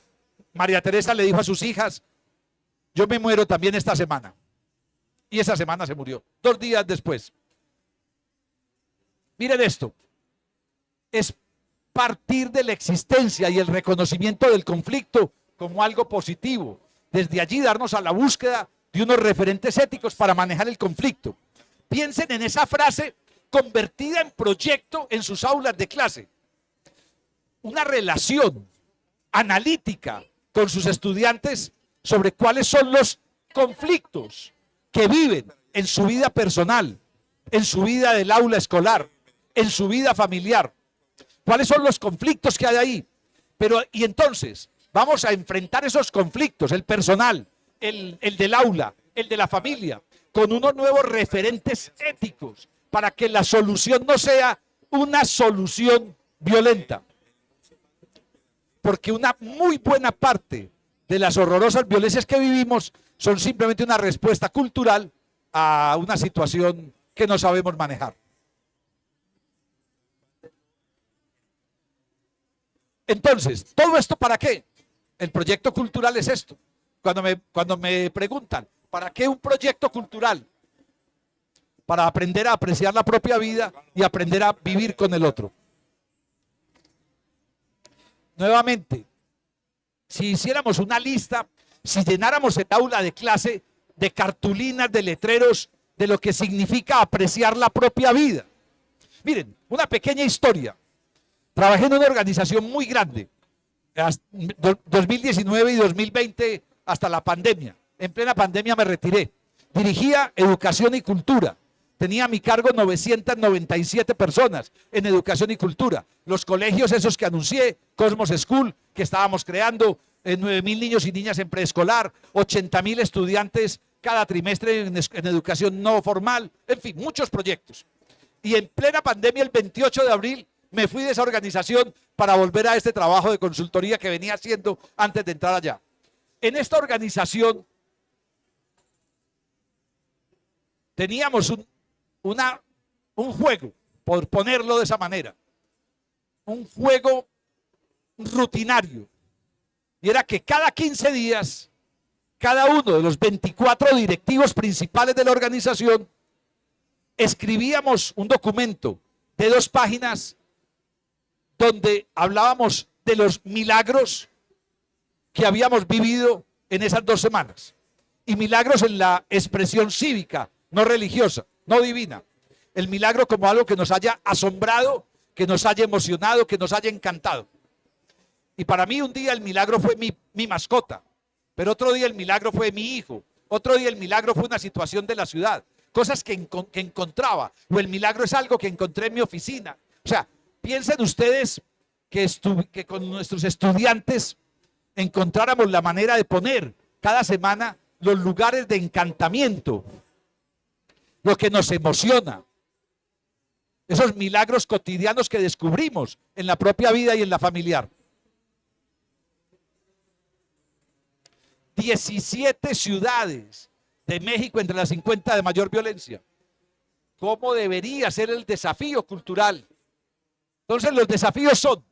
María Teresa le dijo a sus hijas, yo me muero también esta semana. Y esa semana se murió, 2 días después. Miren esto, es partir de la existencia y el reconocimiento del conflicto como algo positivo. Desde allí darnos a la búsqueda de unos referentes éticos para manejar el conflicto. Piensen en esa frase convertida en proyecto en sus aulas de clase. Una relación analítica con sus estudiantes sobre cuáles son los conflictos que viven en su vida personal, en su vida del aula escolar, en su vida familiar. ¿Cuáles son los conflictos que hay ahí? Y entonces vamos a enfrentar esos conflictos, el personal, el del aula, el de la familia, con unos nuevos referentes éticos para que la solución no sea una solución violenta. Porque una muy buena parte de las horrorosas violencias que vivimos son simplemente una respuesta cultural a una situación que no sabemos manejar. Entonces, ¿todo esto para qué? El proyecto cultural es esto. Cuando me preguntan, ¿para qué un proyecto cultural? Para aprender a apreciar la propia vida y aprender a vivir con el otro. Nuevamente, si hiciéramos una lista, si llenáramos el aula de clase de cartulinas, de letreros, de lo que significa apreciar la propia vida. Miren, una pequeña historia. Trabajé en una organización muy grande, 2019 y 2020 hasta la pandemia. En plena pandemia me retiré. Dirigía educación y cultura. Tenía a mi cargo 997 personas en educación y cultura. Los colegios esos que anuncié, Cosmos School, que estábamos creando, 9.000 niños y niñas en preescolar, 80.000 estudiantes cada trimestre en educación no formal, en fin, muchos proyectos. Y en plena pandemia, el 28 de abril, me fui de esa organización para volver a este trabajo de consultoría que venía haciendo antes de entrar allá. En esta organización teníamos un juego, por ponerlo de esa manera, un juego rutinario. Y era que cada 15 días, cada uno de los 24 directivos principales de la organización, escribíamos un documento de 2 páginas donde hablábamos de los milagros que habíamos vivido en esas 2 semanas. Y milagros en la expresión cívica, no religiosa, no divina. El milagro como algo que nos haya asombrado, que nos haya emocionado, que nos haya encantado. Y para mí un día el milagro fue mi mascota, pero otro día el milagro fue mi hijo, otro día el milagro fue una situación de la ciudad, cosas que encontraba, o el milagro es algo que encontré en mi oficina. O sea, piensen ustedes que con nuestros estudiantes encontráramos la manera de poner cada semana los lugares de encantamiento, lo que nos emociona, esos milagros cotidianos que descubrimos en la propia vida y en la familiar. 17 ciudades de México entre las 50 de mayor violencia. ¿Cómo debería ser el desafío cultural? Entonces los desafíos son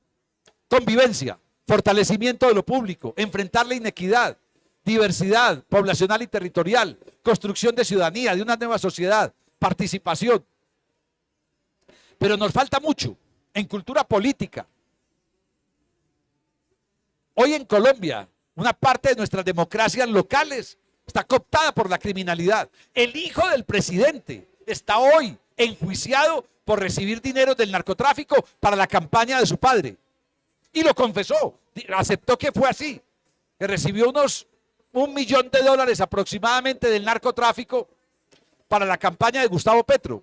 convivencia, fortalecimiento de lo público, enfrentar la inequidad, diversidad poblacional y territorial, construcción de ciudadanía, de una nueva sociedad, participación. Pero nos falta mucho en cultura política. Hoy en Colombia, una parte de nuestras democracias locales está cooptada por la criminalidad. El hijo del presidente está hoy enjuiciado por recibir dinero del narcotráfico para la campaña de su padre. Y lo confesó, aceptó que fue así, que recibió unos $1 millón aproximadamente del narcotráfico para la campaña de Gustavo Petro.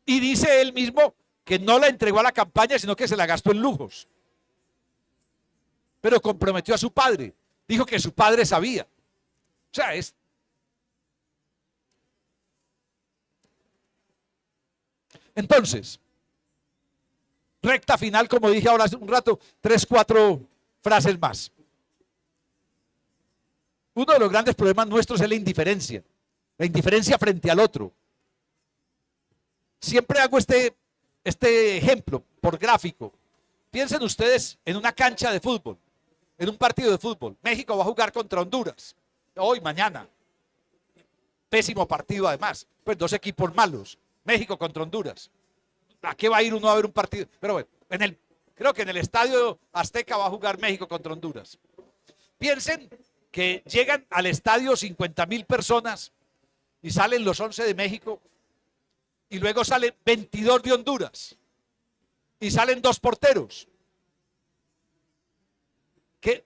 Y dice él mismo que no la entregó a la campaña, sino que se la gastó en lujos. Pero comprometió a su padre, dijo que su padre sabía. O sea, es... Entonces, recta final, como dije ahora hace un rato, 3, 4 frases más. Uno de los grandes problemas nuestros es la indiferencia frente al otro. Siempre hago este ejemplo por gráfico. Piensen ustedes en una cancha de fútbol, en un partido de fútbol. México va a jugar contra Honduras, hoy, mañana. Pésimo partido además, pues 2 equipos malos. México contra Honduras. ¿A qué va a ir uno a ver un partido? Pero bueno, creo que en el Estadio Azteca va a jugar México contra Honduras. Piensen que llegan al estadio 50,000 personas y salen los 11 de México y luego salen 22 de Honduras y salen 2 porteros.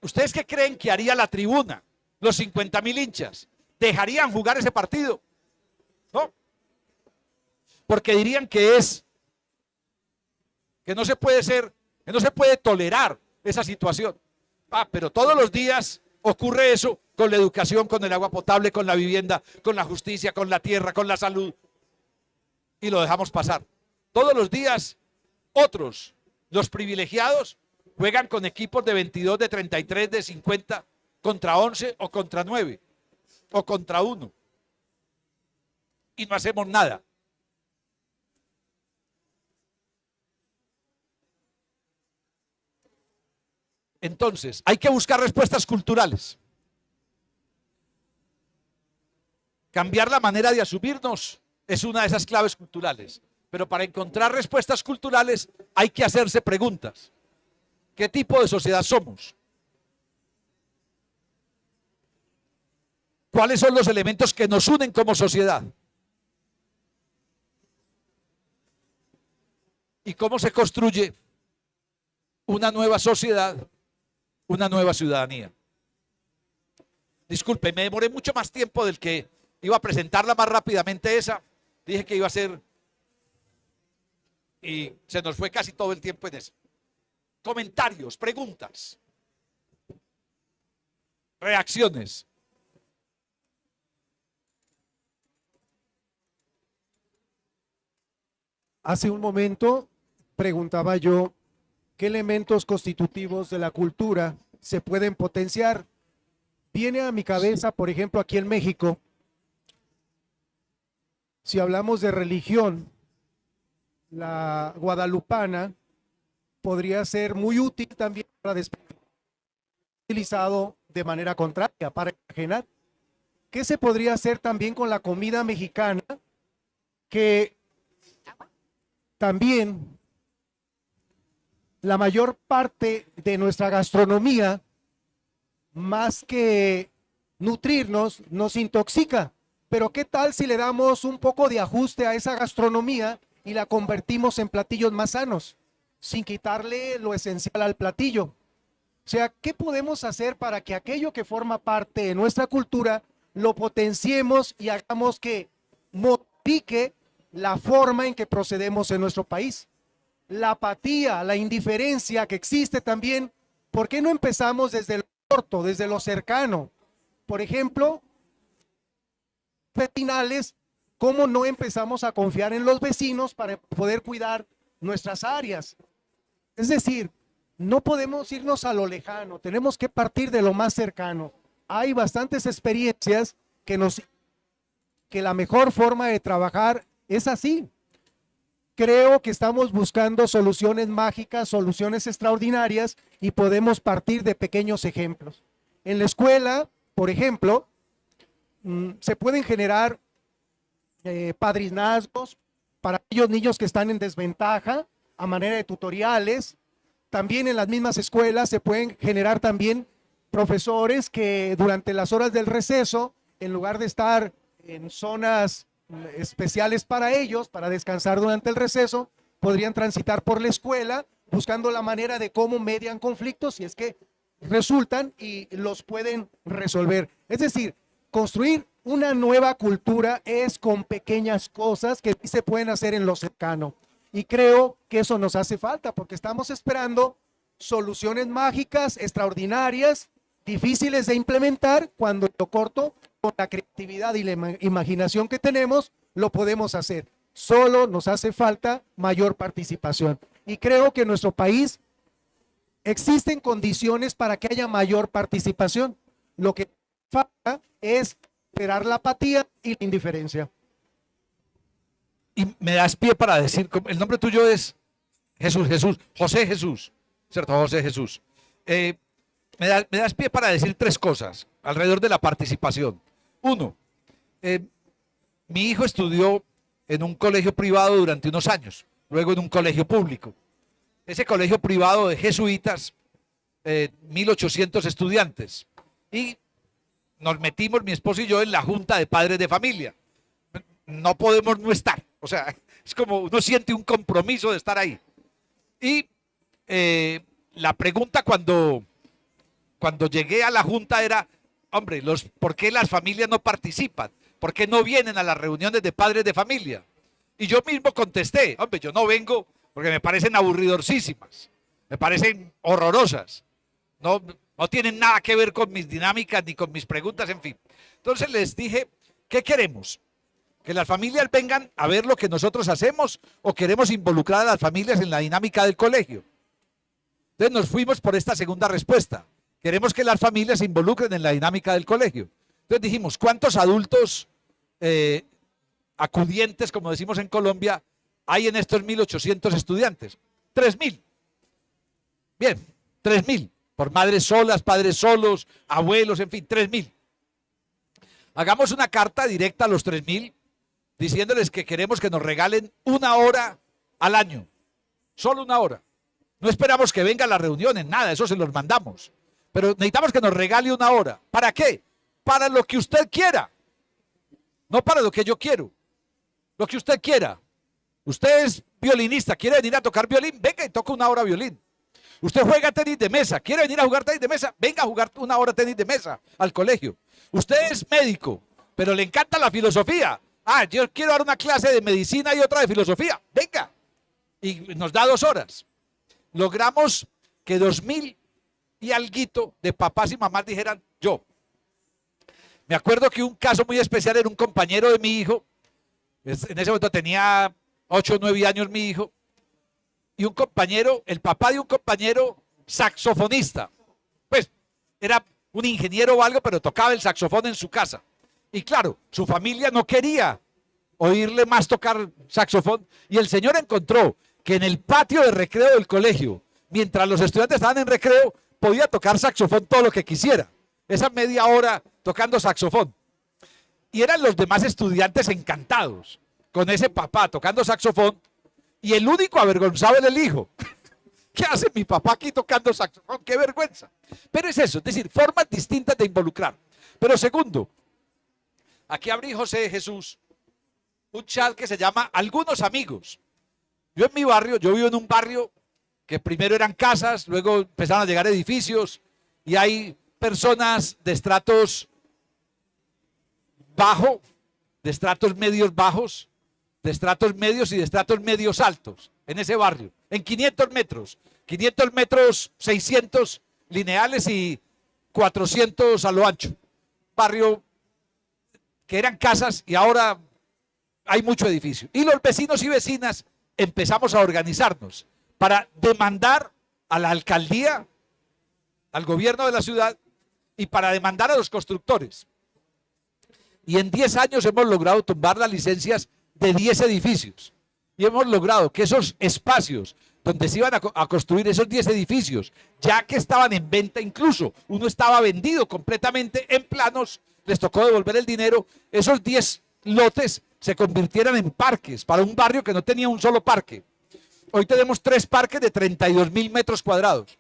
¿Ustedes qué creen que haría la tribuna? Los 50,000 hinchas. ¿Dejarían jugar ese partido? ¿No? Porque dirían que no se puede tolerar esa situación. Pero todos los días ocurre eso con la educación, con el agua potable, con la vivienda, con la justicia, con la tierra, con la salud. Y lo dejamos pasar. Todos los días otros, los privilegiados, juegan con equipos de 22, de 33, de 50, contra 11 o contra 9 o contra 1. Y no hacemos nada. Entonces, hay que buscar respuestas culturales. Cambiar la manera de asumirnos es una de esas claves culturales. Pero para encontrar respuestas culturales hay que hacerse preguntas. ¿Qué tipo de sociedad somos? ¿Cuáles son los elementos que nos unen como sociedad? ¿Y cómo se construye una nueva sociedad, una nueva ciudadanía? Disculpe, me demoré mucho más tiempo del que iba a presentarla más rápidamente esa. Dije que iba a ser y se nos fue casi todo el tiempo en eso. Comentarios, preguntas, reacciones. Hace un momento preguntaba yo qué elementos constitutivos de la cultura se pueden potenciar. Viene a mi cabeza, por ejemplo, aquí en México, si hablamos de religión, la guadalupana podría ser muy útil también para utilizado de manera contraria, para enajenar. ¿Qué se podría hacer también con la comida mexicana? Que también la mayor parte de nuestra gastronomía, más que nutrirnos, nos intoxica. Pero ¿qué tal si le damos un poco de ajuste a esa gastronomía y la convertimos en platillos más sanos, sin quitarle lo esencial al platillo? O sea, ¿qué podemos hacer para que aquello que forma parte de nuestra cultura lo potenciemos y hagamos que modifique la forma en que procedemos en nuestro país? La apatía, la indiferencia que existe también, ¿por qué no empezamos desde lo corto, desde lo cercano? por ejemplo, vecinales, cómo no empezamos a confiar en los vecinos para poder cuidar nuestras áreas. Es decir, no podemos irnos a lo lejano, tenemos que partir de lo más cercano. Hay bastantes experiencias que la mejor forma de trabajar es así. Creo que estamos buscando soluciones mágicas, soluciones extraordinarias y podemos partir de pequeños ejemplos. En la escuela, por ejemplo, se pueden generar padrinazgos para aquellos niños que están en desventaja a manera de tutoriales. También en las mismas escuelas se pueden generar también profesores que durante las horas del receso, en lugar de estar en zonas especiales para ellos, para descansar durante el receso, podrían transitar por la escuela buscando la manera de cómo median conflictos si es que resultan y los pueden resolver. Es decir, construir una nueva cultura es con pequeñas cosas que se pueden hacer en lo cercano. Y creo que eso nos hace falta porque estamos esperando soluciones mágicas, extraordinarias, difíciles de implementar, cuando en lo corto, con la creatividad y la imaginación que tenemos, lo podemos hacer. Solo nos hace falta mayor participación. Y creo que en nuestro país existen condiciones para que haya mayor participación. Lo que falta es superar la apatía y la indiferencia. Y me das pie para decir, el nombre tuyo es José Jesús, ¿cierto? José Jesús. Me das pie para decir tres cosas alrededor de la participación. Uno, mi hijo estudió en un colegio privado durante unos años, luego en un colegio público. Ese colegio privado de jesuitas, 1.800 estudiantes. Y nos metimos, mi esposo y yo, en la junta de padres de familia. No podemos no estar. O sea, es como uno siente un compromiso de estar ahí. Y la pregunta cuando llegué a la junta era, hombre, ¿por qué las familias no participan? ¿Por qué no vienen a las reuniones de padres de familia? Y yo mismo contesté, hombre, yo no vengo porque me parecen aburridorcísimas, me parecen horrorosas. No tienen nada que ver con mis dinámicas ni con mis preguntas, en fin. Entonces les dije, ¿qué queremos? ¿Que las familias vengan a ver lo que nosotros hacemos o queremos involucrar a las familias en la dinámica del colegio? Entonces nos fuimos por esta segunda respuesta. Queremos que las familias se involucren en la dinámica del colegio. Entonces dijimos, ¿cuántos adultos acudientes, como decimos en Colombia, hay en estos 1.800 estudiantes? 3.000. Bien, 3.000. Por madres solas, padres solos, abuelos, en fin, 3.000. Hagamos una carta directa a los 3.000 diciéndoles que queremos que nos regalen 1 hora al año. Solo 1 hora. No esperamos que vengan las reuniones, nada, eso se los mandamos. Pero necesitamos que nos regale 1 hora. ¿Para qué? Para lo que usted quiera. No para lo que yo quiero. Lo que usted quiera. Usted es violinista, quiere venir a tocar violín, venga y toca 1 hora violín. Usted juega tenis de mesa, quiere venir a jugar tenis de mesa, venga a jugar 1 hora tenis de mesa al colegio. Usted es médico, pero le encanta la filosofía. Ah, yo quiero dar una clase de medicina y otra de filosofía. Venga. Y nos da 2 horas. Logramos que 2.000 y alguito de papás y mamás dijeran yo. Me acuerdo que un caso muy especial era un compañero de mi hijo. En ese momento tenía 8 o 9 años mi hijo. Y un compañero, el papá de un compañero saxofonista. Pues era un ingeniero o algo, pero tocaba el saxofón en su casa. Y claro, su familia no quería oírle más tocar saxofón. Y el señor encontró que en el patio de recreo del colegio, mientras los estudiantes estaban en recreo, podía tocar saxofón todo lo que quisiera. Esa media hora tocando saxofón. Y eran los demás estudiantes encantados con ese papá tocando saxofón. Y el único avergonzado era el hijo. ¿Qué hace mi papá aquí tocando saxofón? ¡Qué vergüenza! Pero es eso, es decir, formas distintas de involucrar. Pero segundo, aquí abrí José Jesús un chat que se llama Algunos Amigos. Yo en mi barrio, yo vivo en un barrio que primero eran casas, luego empezaron a llegar edificios y hay personas de estratos bajo, de estratos medios bajos, de estratos medios y de estratos medios altos en ese barrio, en 500 metros, 600 lineales y 400 a lo ancho. barrio que eran casas y ahora hay mucho edificio. Y los vecinos y vecinas empezamos a organizarnos para demandar a la alcaldía, al gobierno de la ciudad y para demandar a los constructores. Y en 10 años hemos logrado tumbar las licencias de 10 edificios. Y hemos logrado que esos espacios donde se iban a construir esos 10 edificios, ya que estaban en venta, incluso uno estaba vendido completamente en planos, les tocó devolver el dinero, esos 10 lotes se convirtieran en parques para un barrio que no tenía un solo parque. Hoy tenemos 3 parques de 32.000 metros cuadrados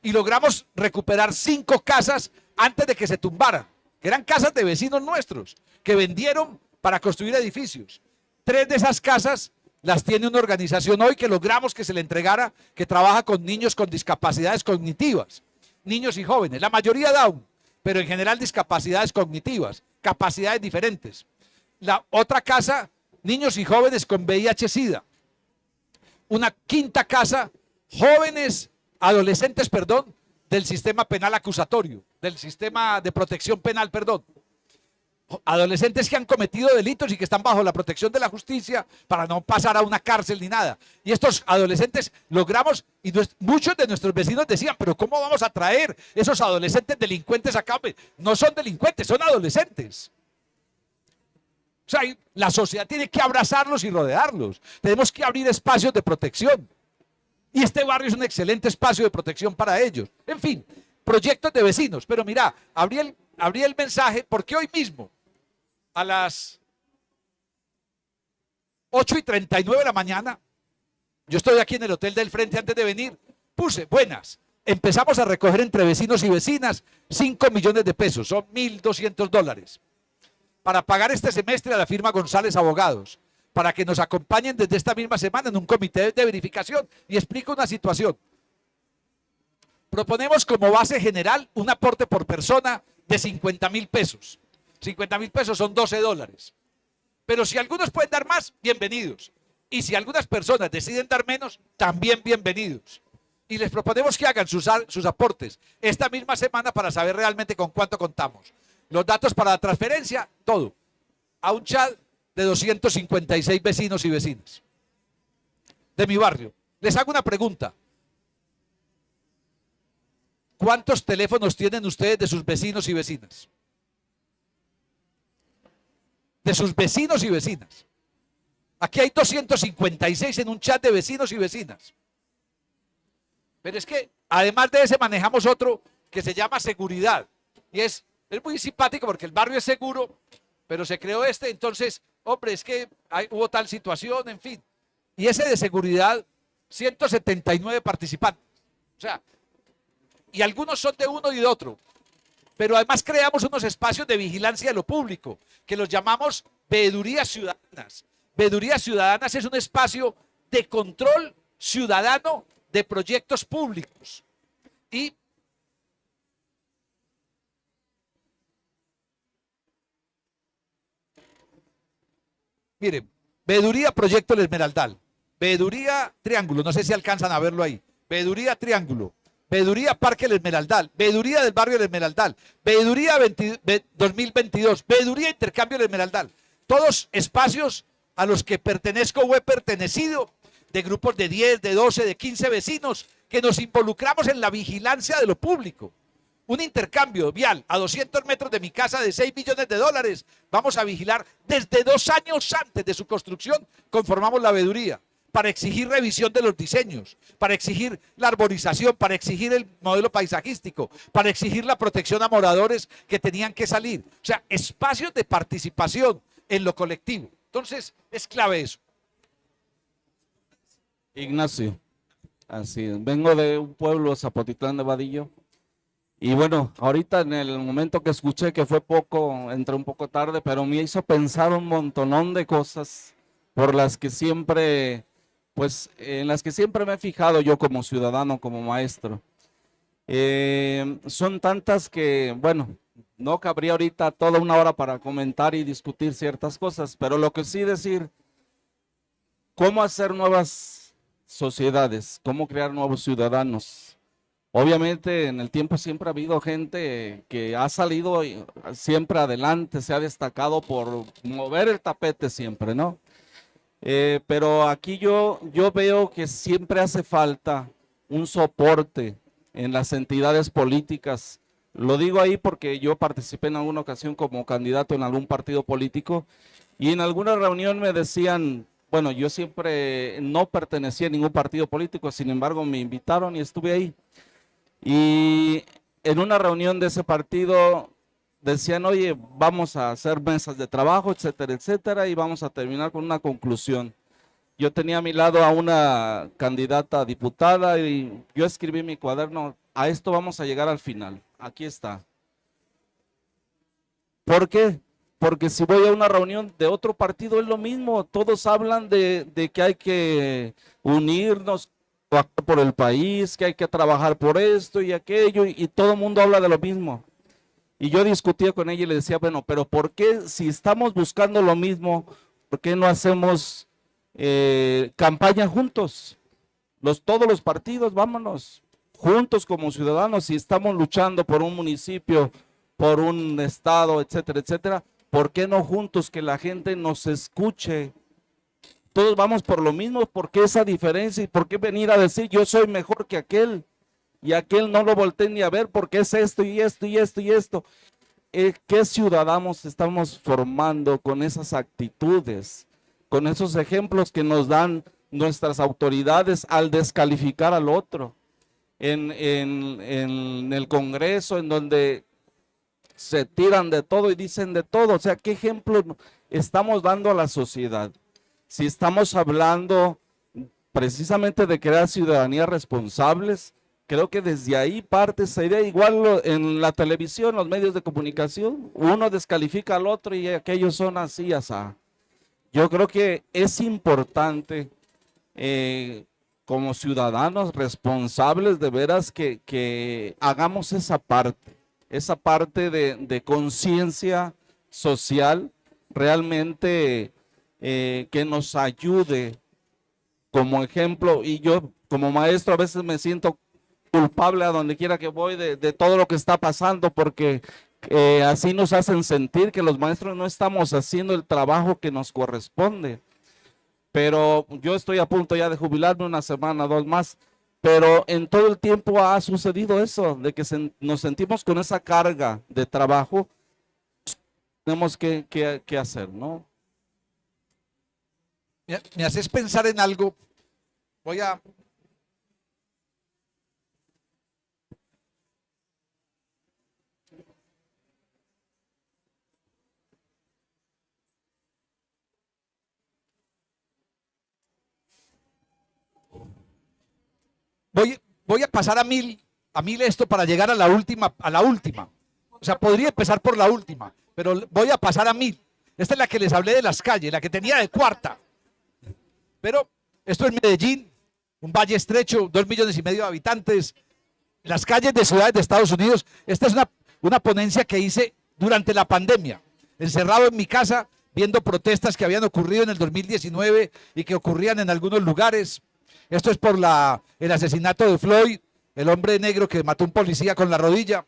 y logramos recuperar 5 casas antes de que se tumbaran, que eran casas de vecinos nuestros, que vendieron para construir edificios. 3 de esas casas las tiene una organización hoy que logramos que se le entregara, que trabaja con niños con discapacidades cognitivas, niños y jóvenes, la mayoría Down, pero en general discapacidades cognitivas, capacidades diferentes. La otra casa, niños y jóvenes con VIH-Sida. Una quinta casa, adolescentes, del sistema penal acusatorio, del sistema de protección penal, adolescentes que han cometido delitos y que están bajo la protección de la justicia para no pasar a una cárcel ni nada. Y estos adolescentes logramos, y muchos de nuestros vecinos decían, pero ¿cómo vamos a traer esos adolescentes delincuentes acá? No son delincuentes, son adolescentes. O sea, la sociedad tiene que abrazarlos y rodearlos. Tenemos que abrir espacios de protección. Y este barrio es un excelente espacio de protección para ellos. En fin, proyectos de vecinos. Pero mira, abrí el mensaje porque hoy mismo, a las 8:39 de la mañana, yo estoy aquí en el hotel del frente antes de venir, puse, buenas, empezamos a recoger entre vecinos y vecinas 5 millones de pesos, son $1,200, para pagar este semestre a la firma González Abogados, para que nos acompañen desde esta misma semana en un comité de verificación. Y explico una situación. Proponemos como base general un aporte por persona de 50.000 pesos. 50.000 pesos son $12. Pero si algunos pueden dar más, bienvenidos. Y si algunas personas deciden dar menos, también bienvenidos. Y les proponemos que hagan sus aportes esta misma semana para saber realmente con cuánto contamos. Los datos para la transferencia, todo. A un chat de 256 vecinos y vecinas de mi barrio. Les hago una pregunta. ¿Cuántos teléfonos tienen ustedes de sus vecinos y vecinas? De sus vecinos y vecinas. Aquí hay 256 en un chat de vecinos y vecinas. Pero es que además de ese manejamos otro que se llama seguridad. Y es muy simpático porque el barrio es seguro, pero se creó entonces, hombre, es que hubo tal situación, en fin. Y ese de seguridad, 179 participantes. O sea, y algunos son de uno y de otro. Pero además creamos unos espacios de vigilancia de lo público, que los llamamos veedurías ciudadanas. Veedurías ciudadanas es un espacio de control ciudadano de proyectos públicos. Y miren, veeduría Proyecto El Esmeraldal, veeduría Triángulo, no sé si alcanzan a verlo ahí, veeduría Triángulo, veeduría Parque El Esmeraldal, veeduría del barrio El Esmeraldal, veeduría 2022, veeduría Intercambio El Esmeraldal, todos espacios a los que pertenezco o he pertenecido, de grupos de 10, de 12, de 15 vecinos, que nos involucramos en la vigilancia de lo público. Un intercambio vial a 200 metros de mi casa de $6 millones. Vamos a vigilar desde 2 años antes de su construcción. Conformamos la veeduría para exigir revisión de los diseños, para exigir la arborización, para exigir el modelo paisajístico, para exigir la protección a moradores que tenían que salir. O sea, espacios de participación en lo colectivo. Entonces, es clave eso. Ignacio, así es. Vengo de un pueblo, Zapotitlán de Vadillo. Y bueno, ahorita en el momento que escuché, que fue poco, entré un poco tarde, pero me hizo pensar un montonón de cosas por las que siempre, pues, en las que siempre me he fijado yo como ciudadano, como maestro. Son tantas que, bueno, no cabría ahorita toda una hora para comentar y discutir ciertas cosas, pero lo que sí decir, cómo hacer nuevas sociedades, cómo crear nuevos ciudadanos, Obviamente en el tiempo siempre ha habido gente que ha salido siempre adelante, se ha destacado por mover el tapete siempre, ¿no? Pero aquí yo veo que siempre hace falta un soporte en las entidades políticas. Lo digo ahí porque yo participé en alguna ocasión como candidato en algún partido político y en alguna reunión me decían, bueno, yo siempre no pertenecía a ningún partido político, sin embargo me invitaron y estuve ahí. Y en una reunión de ese partido decían, oye, vamos a hacer mesas de trabajo, etcétera, etcétera, y vamos a terminar con una conclusión. Yo tenía a mi lado a una candidata a diputada y yo escribí en mi cuaderno, a esto vamos a llegar al final, aquí está. ¿Por qué? Porque si voy a una reunión de otro partido es lo mismo, todos hablan de que hay que unirnos por el país, que hay que trabajar por esto y aquello, y todo el mundo habla de lo mismo. Y yo discutía con ella y le decía, bueno, pero ¿por qué si estamos buscando lo mismo, por qué no hacemos campaña juntos? Todos los partidos, vámonos, juntos como ciudadanos, si estamos luchando por un municipio, por un estado, etcétera, etcétera, ¿por qué no juntos que la gente nos escuche? Todos vamos por lo mismo, ¿por qué esa diferencia? ¿Y por qué venir a decir yo soy mejor que aquel? Y aquel no lo volteen ni a ver porque es esto y esto y esto y esto. ¿Qué ciudadanos estamos formando con esas actitudes? Con esos ejemplos que nos dan nuestras autoridades al descalificar al otro. En el Congreso, en donde se tiran de todo y dicen de todo. O sea, ¿qué ejemplo estamos dando a la sociedad? Si estamos hablando precisamente de crear ciudadanías responsables, creo que desde ahí parte esa idea. Igual en la televisión, los medios de comunicación, uno descalifica al otro y aquellos son así, asá. Yo creo que es importante como ciudadanos responsables de veras que hagamos esa parte de conciencia social realmente que nos ayude como ejemplo. Y yo como maestro a veces me siento culpable a donde quiera que voy de todo lo que está pasando, porque así nos hacen sentir que los maestros no estamos haciendo el trabajo que nos corresponde. Pero yo estoy a punto ya de jubilarme, una semana, 2 más, pero en todo el tiempo ha sucedido eso, de que nos sentimos con esa carga de trabajo, tenemos que hacer, ¿no? Me haces pensar en algo. Voy a pasar a mil esto para llegar a la última. O sea, podría empezar por la última, pero voy a pasar a 1000. Esta es la que les hablé de las calles, la que tenía de cuarta. Pero esto es Medellín, un valle estrecho, 2,5 millones de habitantes, las calles de ciudades de Estados Unidos. Esta es una ponencia que hice durante la pandemia, encerrado en mi casa, viendo protestas que habían ocurrido en el 2019 y que ocurrían en algunos lugares. Esto es por el asesinato de Floyd, el hombre negro que mató a un policía con la rodilla.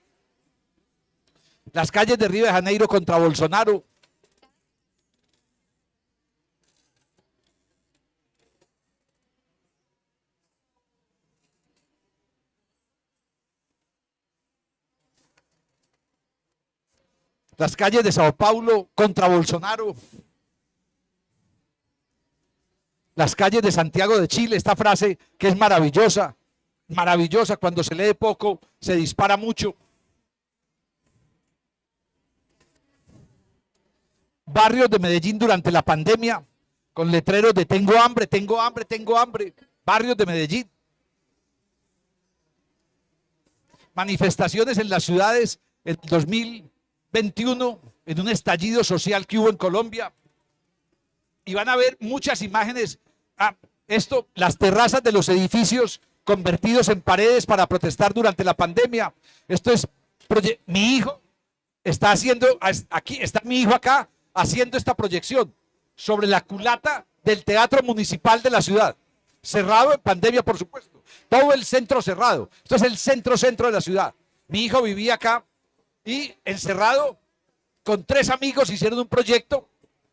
Las calles de Río de Janeiro contra Bolsonaro. Las calles de Sao Paulo contra Bolsonaro. Las calles de Santiago de Chile, esta frase que es maravillosa, maravillosa, cuando se lee poco, se dispara mucho. Barrios de Medellín durante la pandemia, con letreros de tengo hambre, tengo hambre, tengo hambre. Barrios de Medellín. Manifestaciones en las ciudades en 2021, en un estallido social que hubo en Colombia. Y van a ver muchas imágenes. Las terrazas de los edificios convertidos en paredes para protestar durante la pandemia. Esto es, mi hijo está haciendo, aquí está mi hijo acá haciendo esta proyección sobre la culata del Teatro Municipal de la ciudad. Cerrado en pandemia, por supuesto. todo el centro cerrado. Esto es el centro de la ciudad. Mi hijo vivía acá y encerrado con 3 amigos hicieron un proyecto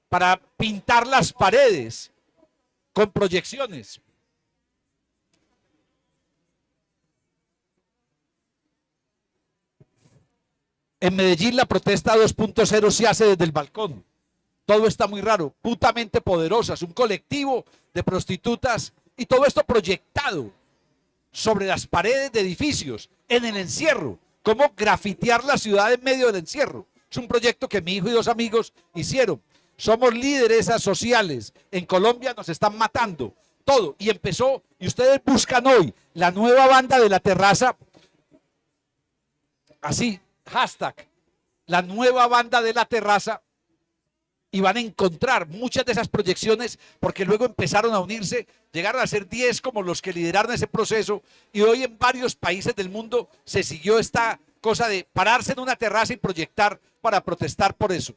para pintar las paredes con proyecciones. En Medellín la protesta 2.0 se hace desde el balcón. Todo está muy raro, putamente poderosas, un colectivo de prostitutas y todo esto proyectado sobre las paredes de edificios, en el encierro. Cómo grafitear la ciudad en medio del encierro. Es un proyecto que mi hijo y 2 amigos hicieron. Somos líderes sociales. En Colombia nos están matando. Todo. Y empezó, y ustedes buscan hoy la nueva banda de la terraza. Así, hashtag, la nueva banda de la terraza. Y van a encontrar muchas de esas proyecciones porque luego empezaron a unirse, llegaron a ser 10 como los que lideraron ese proceso y hoy en varios países del mundo se siguió esta cosa de pararse en una terraza y proyectar para protestar por eso.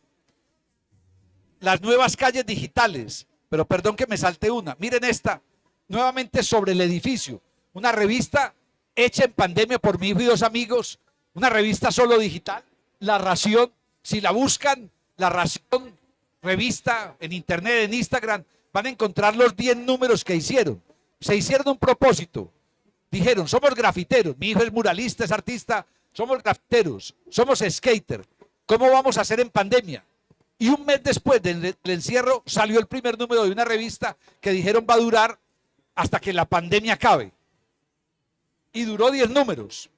Las nuevas calles digitales, pero perdón que me salte una, miren esta, nuevamente sobre el edificio, una revista hecha en pandemia por mi hijo y 2 amigos, una revista solo digital, La Ración, si la buscan, La Ración, revista en internet, en Instagram, van a encontrar los 10 números que hicieron. Se hicieron un propósito. Dijeron, somos grafiteros, mi hijo es muralista, es artista, somos grafiteros, somos skater. ¿Cómo vamos a hacer en pandemia? Y un mes después del encierro salió el primer número de una revista que dijeron va a durar hasta que la pandemia acabe. Y duró 10 números.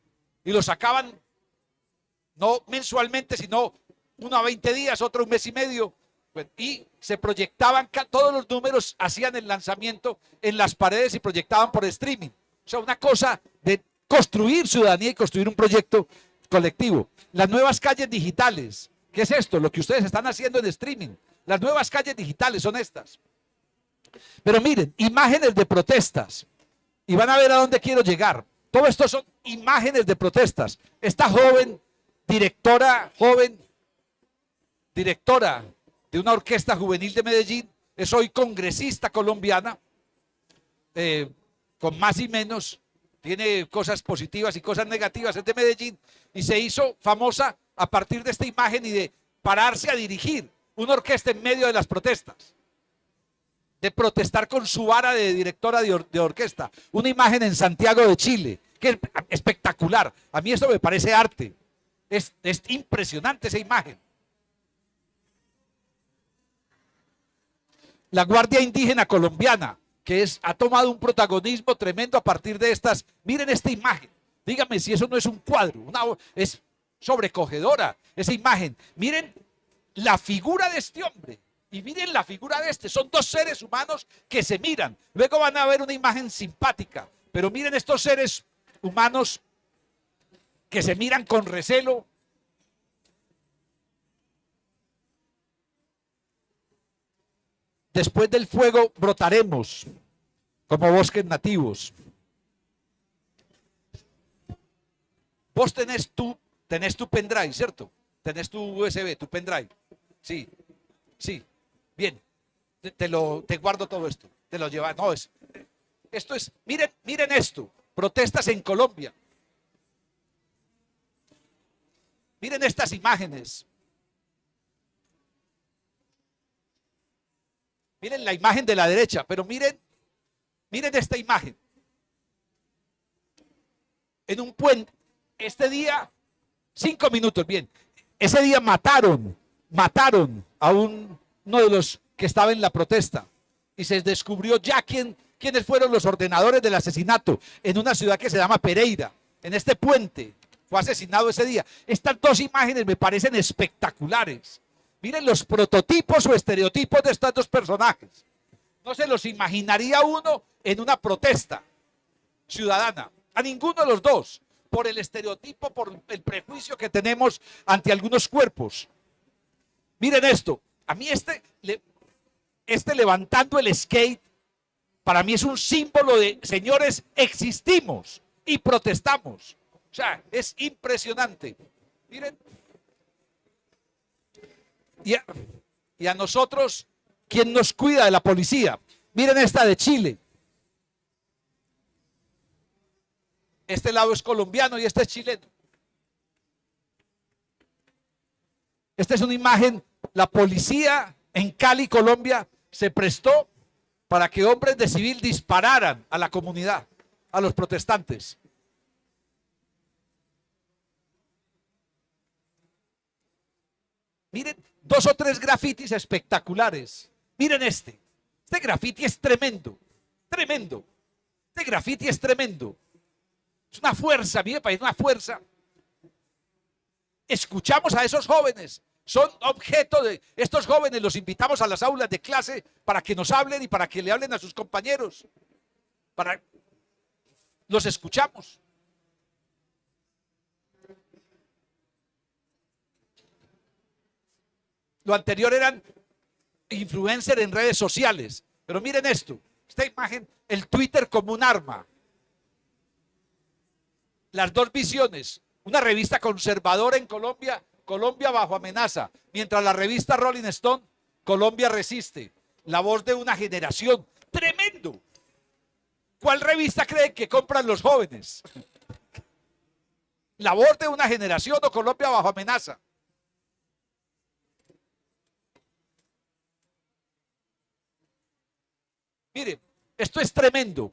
Y los sacaban no mensualmente, sino uno a 20 días, otro un mes y medio. Y se proyectaban, todos los números hacían el lanzamiento en las paredes y proyectaban por streaming. O sea, una cosa de construir ciudadanía y construir un proyecto colectivo. Las nuevas calles digitales. ¿Qué es esto? Lo que ustedes están haciendo en streaming. Las nuevas calles digitales son estas. Pero miren, imágenes de protestas. Y van a ver a dónde quiero llegar. Todo esto son imágenes de protestas. Esta directora de una orquesta juvenil de Medellín, es hoy congresista colombiana, con más y menos, tiene cosas positivas y cosas negativas, es de Medellín, y se hizo famosa a partir de esta imagen y de pararse a dirigir una orquesta en medio de las protestas, de protestar con su vara de directora de orquesta, una imagen en Santiago de Chile, que es espectacular, a mí esto me parece arte, es impresionante esa imagen. La Guardia Indígena Colombiana, que ha tomado un protagonismo tremendo a partir de estas. Miren esta imagen. Díganme si eso no es un cuadro. Es sobrecogedora esa imagen. Miren la figura de este hombre. Y miren la figura de este. Son 2 seres humanos que se miran. Luego van a ver una imagen simpática. Pero miren estos seres humanos que se miran con recelo. Después del fuego brotaremos como bosques nativos. Vos tenés tu pendrive, ¿cierto? Tenés tu USB, tu pendrive. Sí, sí. Bien. Te guardo todo esto. Te lo llevas. No, esto es, miren esto. Protestas en Colombia. Miren estas imágenes. Miren la imagen de la derecha, pero miren esta imagen. En un puente, este día, 5 minutos, bien. Ese día mataron a uno de los que estaba en la protesta. Y se descubrió ya quiénes fueron los ordenadores del asesinato en una ciudad que se llama Pereira. En este puente fue asesinado ese día. Estas 2 imágenes me parecen espectaculares. Miren los prototipos o estereotipos de estos 2 personajes. No se los imaginaría uno en una protesta ciudadana. A ninguno de los 2. Por el estereotipo, por el prejuicio que tenemos ante algunos cuerpos. Miren esto. A mí este levantando el skate, para mí es un símbolo de, señores, existimos y protestamos. O sea, es impresionante. Miren. Y a nosotros, ¿quién nos cuida de la policía? Miren esta de Chile. Este lado es colombiano y este es chileno. Esta es una imagen. La policía en Cali, Colombia, se prestó para que hombres de civil dispararan a la comunidad, a los protestantes. Miren, 2 o 3 grafitis espectaculares. Miren este. Este grafiti es tremendo. Tremendo. Este grafiti es tremendo. Es una fuerza, a mí me parece una fuerza. Escuchamos a esos jóvenes. Son objeto de estos jóvenes, los invitamos a las aulas de clase para que nos hablen y para que le hablen a sus compañeros. Los escuchamos. Lo anterior eran influencers en redes sociales. Pero miren esto, esta imagen, el Twitter como un arma. Las dos visiones, una revista conservadora en Colombia, Colombia bajo amenaza, mientras la revista Rolling Stone, Colombia resiste, la voz de una generación. Tremendo. ¿Cuál revista creen que compran los jóvenes? La voz de una generación o Colombia bajo amenaza. Mire, esto es tremendo.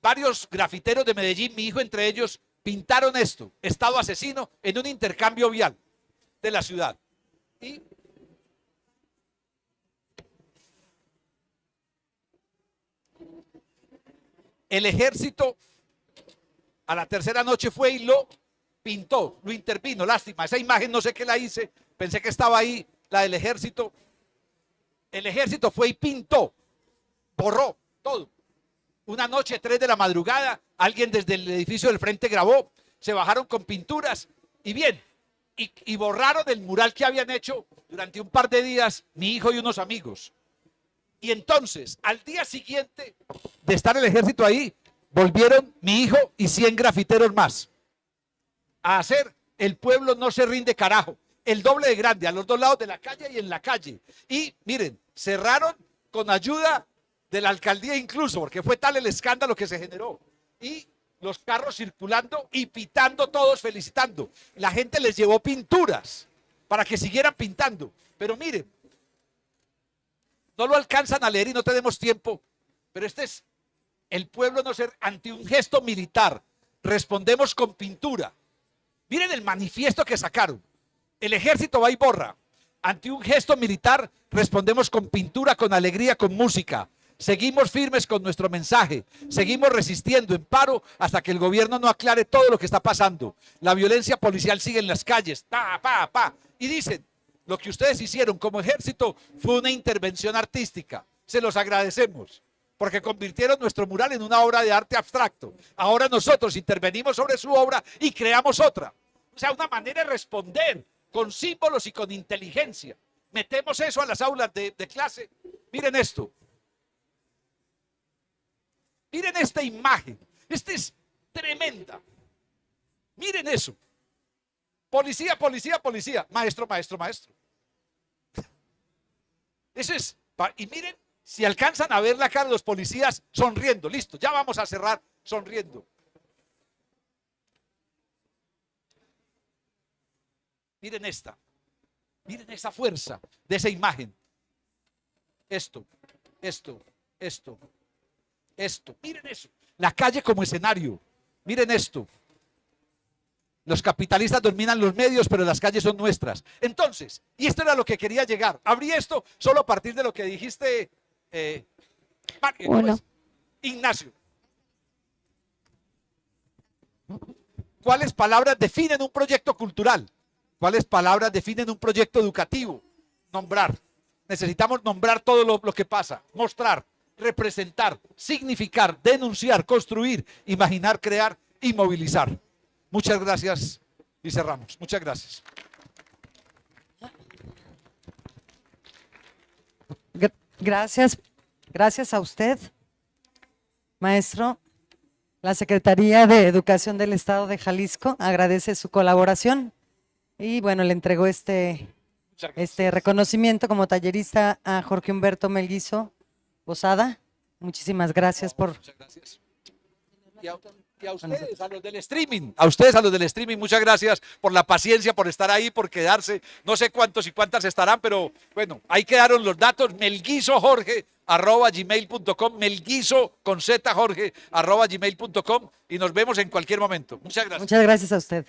Varios grafiteros de Medellín, mi hijo entre ellos, pintaron esto, Estado asesino, en un intercambio vial de la ciudad. Y el ejército a la tercera noche fue y lo pintó, lo intervino. Lástima, esa imagen no sé qué la hice, pensé que estaba ahí, la del ejército. El ejército fue y pintó, borró todo. Una noche, 3 de la madrugada, alguien desde el edificio del frente grabó, se bajaron con pinturas y bien, y borraron el mural que habían hecho durante un par de días mi hijo y unos amigos. Y entonces, al día siguiente de estar el ejército ahí, volvieron mi hijo y 100 grafiteros más a hacer El pueblo no se rinde carajo, el doble de grande, a los dos lados de la calle y en la calle. Y miren, cerraron con ayuda de la alcaldía incluso, porque fue tal el escándalo que se generó. Y los carros circulando y pitando todos, felicitando. La gente les llevó pinturas para que siguieran pintando. Pero miren, no lo alcanzan a leer y no tenemos tiempo, pero este es el pueblo no ser ante un gesto militar. Respondemos con pintura. Miren el manifiesto que sacaron. El ejército va y borra. Ante un gesto militar respondemos con pintura, con alegría, con música. Seguimos firmes con nuestro mensaje, seguimos resistiendo en paro hasta que el gobierno no aclare todo lo que está pasando. La violencia policial sigue en las calles, pa, pa, pa. Y dicen, lo que ustedes hicieron como ejército fue una intervención artística. Se los agradecemos, porque convirtieron nuestro mural en una obra de arte abstracto. Ahora nosotros intervenimos sobre su obra y creamos otra. O sea, una manera de responder con símbolos y con inteligencia. Metemos eso a las aulas de clase. Miren esto. Miren esta imagen, esta es tremenda. Miren eso. Policía, policía, policía. Maestro, maestro, maestro. Eso es. Y miren, si alcanzan a ver la cara de los policías sonriendo. Listo, ya vamos a cerrar sonriendo. Miren esta. Miren esa fuerza de esa imagen. Esto, esto, esto. Esto, miren eso, la calle como escenario, miren esto. Los capitalistas dominan los medios, pero las calles son nuestras. Entonces, y esto era lo que quería llegar. Abrí esto solo a partir de lo que dijiste, Ignacio. ¿Cuáles palabras definen un proyecto cultural? ¿Cuáles palabras definen un proyecto educativo? Nombrar. Necesitamos nombrar todo lo que pasa, mostrar, representar, significar, denunciar, construir, imaginar, crear y movilizar. Muchas gracias y cerramos. Muchas gracias. Gracias a usted, maestro. La Secretaría de Educación del Estado de Jalisco agradece su colaboración y bueno, le entregó este reconocimiento como tallerista a Jorge Humberto Melguizo Posada. Muchísimas gracias por Y a ustedes, a los del streaming, a ustedes, a los del streaming, muchas gracias por la paciencia, por estar ahí, por quedarse. No sé cuántos y cuántas estarán, pero bueno, ahí quedaron los datos. melguizojorge@gmail.com, melguizo con Z Jorge @gmail.com, y nos vemos en cualquier momento. Muchas gracias. Muchas gracias a usted.